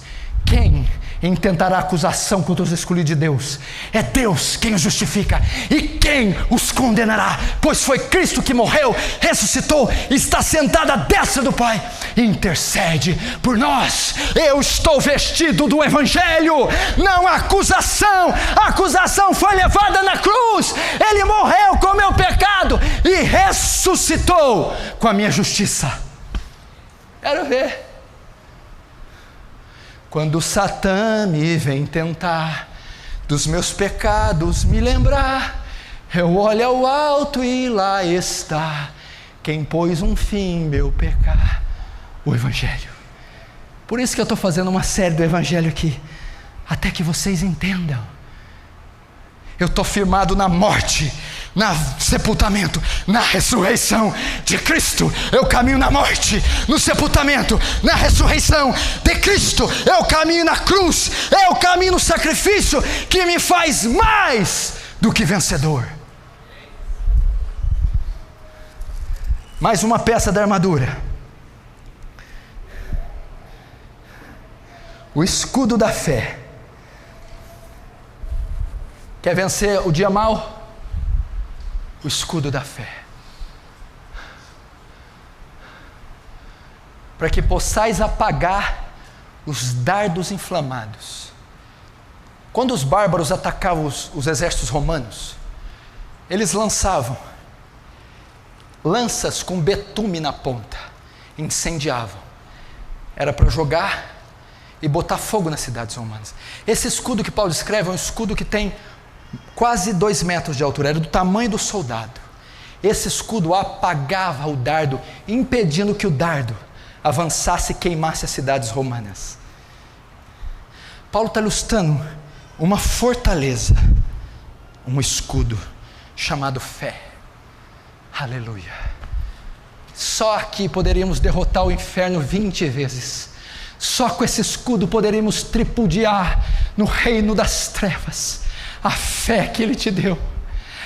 Quem intentará acusação contra os escolhidos de Deus? É Deus quem os justifica. E quem os condenará? Pois foi Cristo que morreu, ressuscitou, está sentado à destra do Pai e intercede por nós. Eu estou vestido do Evangelho, não há acusação. A acusação foi levada na cruz. Ele morreu com o meu pecado e ressuscitou com a minha justiça. Quero ver. Quando Satã me vem tentar, dos meus pecados me lembrar, eu olho ao alto e lá está quem pôs um fim em meu pecar, o Evangelho. Por isso que eu estou fazendo uma série do Evangelho aqui, até que vocês entendam. Eu estou firmado na morte, no sepultamento, na ressurreição de Cristo. Eu caminho na morte, no sepultamento, na ressurreição de Cristo. Eu caminho na cruz, eu caminho no sacrifício que me faz mais do que vencedor. Mais uma peça da armadura: o escudo da fé. Quer vencer o dia mau? O escudo da fé. Para que possais apagar os dardos inflamados. Quando os bárbaros atacavam os exércitos romanos, eles lançavam lanças com betume na ponta, incendiavam. Era para jogar e botar fogo nas cidades romanas. Esse escudo que Paulo escreve é um escudo que tem quase 2 metros de altura, era do tamanho do soldado. Esse escudo apagava o dardo, impedindo que o dardo avançasse e queimasse as cidades romanas. Paulo está ilustrando uma fortaleza, um escudo chamado fé. Aleluia. Só aqui poderíamos derrotar o inferno 20 vezes. Só com esse escudo poderíamos tripudiar no reino das trevas. A fé que Ele te deu,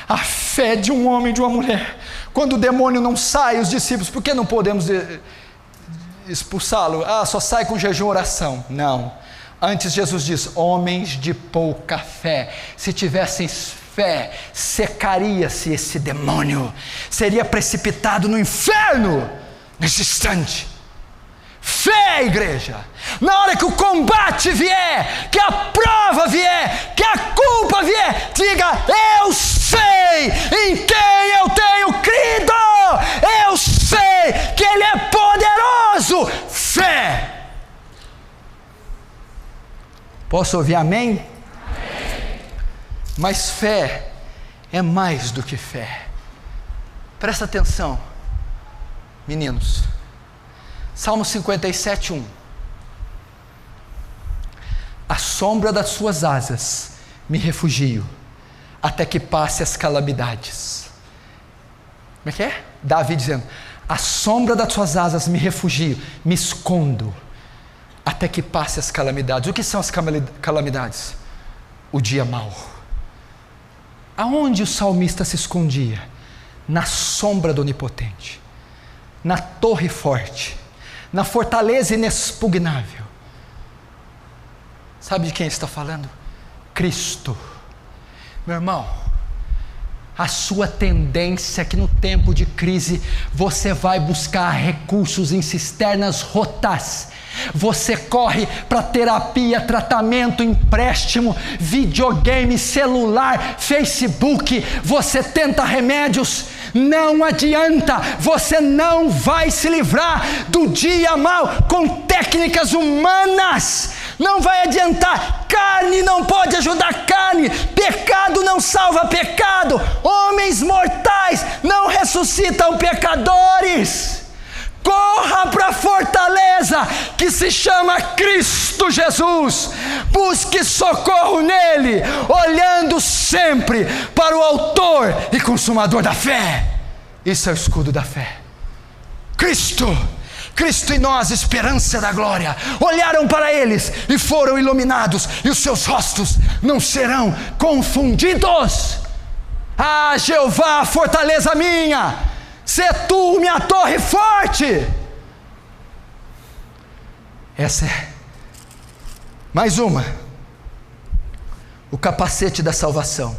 a fé de um homem e de uma mulher. Quando o demônio não sai, os discípulos, por que não podemos expulsá-lo? Só sai com jejum e oração. Não. Antes Jesus diz: homens de pouca fé. Se tivesseis fé, secaria-se esse demônio, seria precipitado no inferno nesse instante. Fé, igreja. Na hora que o combate vier, que a prova vier, que a culpa vier, diga: eu sei em quem eu tenho crido, eu sei que Ele é poderoso. Fé. Posso ouvir amém? Amém. Mas fé é mais do que fé. Presta atenção, meninos. Salmo 57, 1. À sombra das suas asas me refugio, até que passe as calamidades. Como é que é? Davi dizendo: à sombra das suas asas me refugio, me escondo, até que passe as calamidades. O que são as calamidades? O dia mau. Aonde o salmista se escondia? Na sombra do Onipotente, na torre forte, na fortaleza inexpugnável. Sabe de quem está falando? Cristo. Meu irmão, a sua tendência é que no tempo de crise você vai buscar recursos em cisternas rotas. Você corre para terapia, tratamento, empréstimo, videogame, celular, Facebook. Você tenta remédios, não adianta. Você não vai se livrar do dia mau com técnicas humanas. Não vai adiantar. Carne não pode ajudar carne. Pecado não salva pecado. Homens mortais não ressuscitam pecadores. Corra para a fortaleza que se chama Cristo Jesus. Busque socorro nele, olhando sempre para o autor e consumador da fé. Isso é o escudo da fé. Cristo em nós, esperança da glória. Olharam para eles e foram iluminados, e os seus rostos não serão confundidos. Jeová, fortaleza minha, sê tu minha torre forte. Essa é mais uma. O capacete da salvação.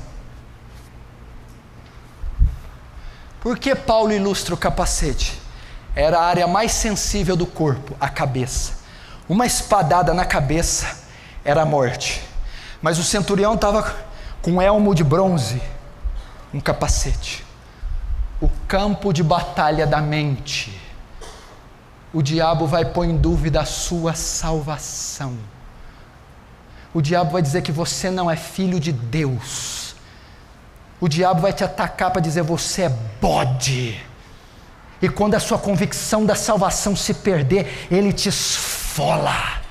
Por que Paulo ilustra o capacete? Era a área mais sensível do corpo, a cabeça. Uma espadada na cabeça era a morte. Mas o centurião estava com um elmo de bronze, um capacete. O campo de batalha da mente. O diabo vai pôr em dúvida a sua salvação. O diabo vai dizer que você não é filho de Deus. O diabo vai te atacar para dizer você é bode. E quando a sua convicção da salvação se perder, ele te esfola.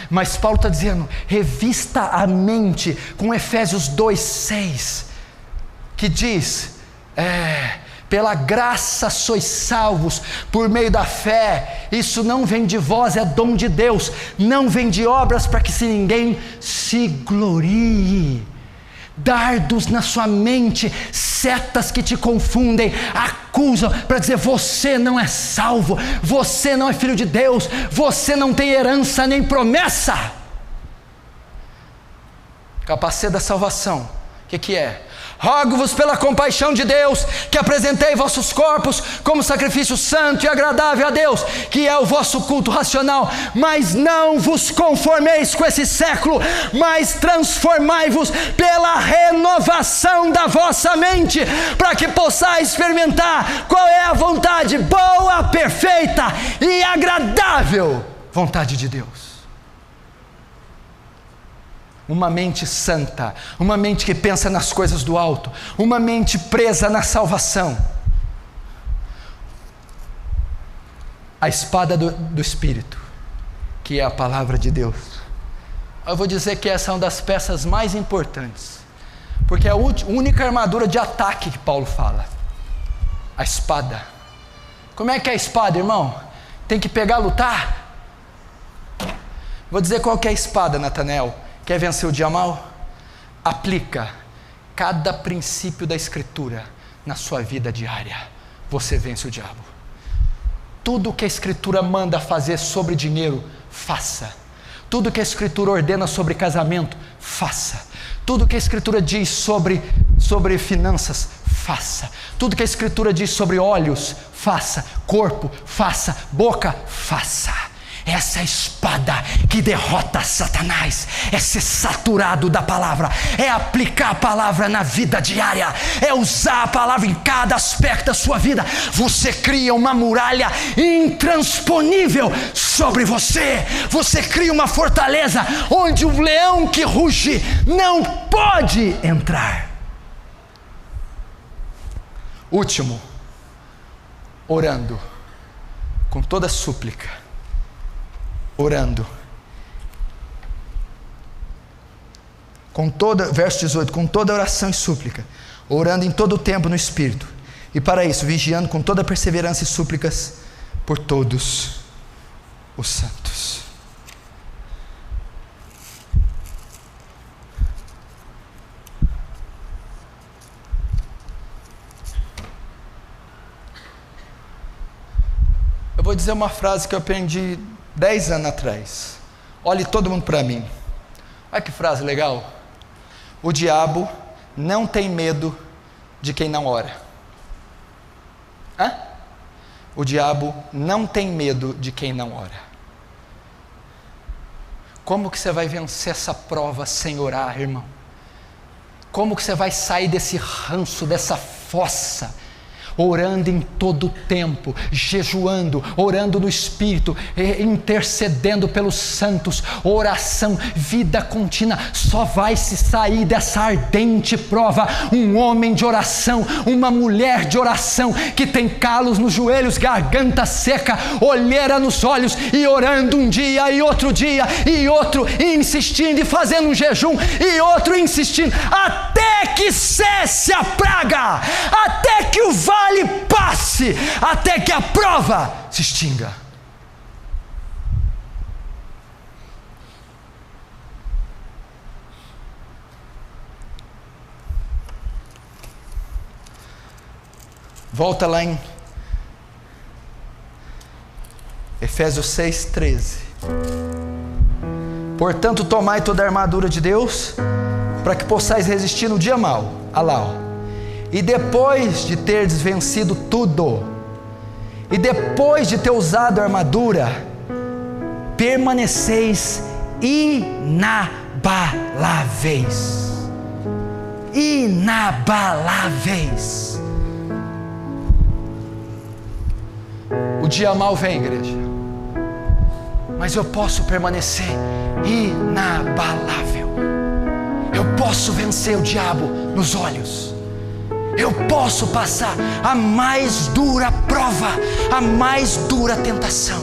Mas Paulo está dizendo, revista a mente com Efésios 2:6, que diz, pela graça sois salvos, por meio da fé, isso não vem de vós, é dom de Deus, não vem de obras para que ninguém se glorie. Dardos na sua mente, setas que te confundem, acusam para dizer você não é salvo, você não é filho de Deus, você não tem herança nem promessa. Capacete da salvação, o que é? Rogo-vos pela compaixão de Deus, que apresentei vossos corpos como sacrifício santo e agradável a Deus, que é o vosso culto racional. Mas não vos conformeis com esse século, mas transformai-vos pela renovação da vossa mente, para que possais experimentar qual é a vontade boa, perfeita e agradável vontade de Deus. Uma mente santa, uma mente que pensa nas coisas do alto, uma mente presa na salvação. A espada do Espírito, que é a palavra de Deus. Eu vou dizer que essa é uma das peças mais importantes, porque é a única armadura de ataque que Paulo fala. A espada. Como é que é a espada, irmão? Tem que pegar, lutar? Vou dizer qual que é a espada, Natanael. Quer vencer o dia mal? Aplica cada princípio da Escritura na sua vida diária. Você vence o diabo. Tudo que a Escritura manda fazer sobre dinheiro, faça. Tudo que a Escritura ordena sobre casamento, faça. Tudo que a Escritura diz sobre finanças, faça. Tudo que a Escritura diz sobre olhos, faça. Corpo, faça. Boca, faça. Essa é a espada que derrota Satanás, é ser saturado da palavra, é aplicar a palavra na vida diária, é usar a palavra em cada aspecto da sua vida. Você cria uma muralha intransponível sobre você, você cria uma fortaleza onde o leão que ruge não pode entrar. Último, orando com toda súplica. Orando, verso 18, com toda oração e súplica, orando em todo o tempo no Espírito, e para isso, vigiando com toda perseverança e súplicas por todos os santos. Eu vou dizer uma frase que eu aprendi 10 anos atrás. Olhe todo mundo para mim. Olha que frase legal. O diabo não tem medo de quem não ora. O diabo não tem medo de quem não ora. Como que você vai vencer essa prova sem orar, irmão? Como que você vai sair desse ranço, dessa fossa? Orando em todo o tempo, jejuando, orando no Espírito, intercedendo pelos santos, oração, vida contínua. Só vai se sair dessa ardente prova um homem de oração, uma mulher de oração, que tem calos nos joelhos, garganta seca, olheira nos olhos, e orando um dia e outro dia, e outro, e insistindo, e fazendo um jejum, e outro insistindo, até que cesse a praga, até que o vale passe, até que a prova se extinga. Volta lá em Efésios 6:13. Portanto, tomai toda a armadura de Deus, para que possais resistir no dia mau. Olha lá, ó. E depois de teres vencido tudo, e depois de ter usado a armadura, permaneceis inabaláveis. Inabaláveis. O dia mau vem, igreja, mas eu posso permanecer inabalável. Eu posso vencer o diabo nos olhos. Eu posso passar a mais dura prova, a mais dura tentação.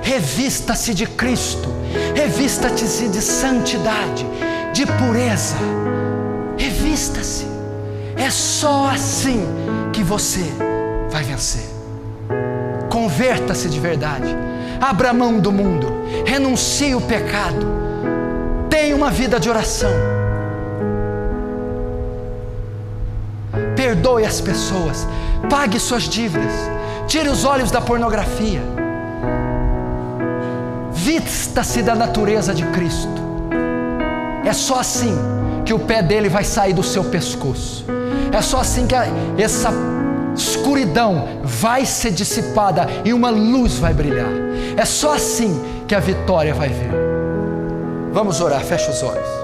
Revista-se de Cristo, revista-se de santidade, de pureza. Revista-se. É só assim que você vai vencer. Converta-se de verdade. Abra mão do mundo. Renuncie o pecado. Tenha uma vida de oração. Perdoe as pessoas. Pague suas dívidas. Tire os olhos da pornografia. Vista-se da natureza de Cristo. É só assim que o pé dele vai sair do seu pescoço. É só assim que essa escuridão vai ser dissipada e uma luz vai brilhar. É só assim que a vitória vai vir. Vamos orar, fecha os olhos.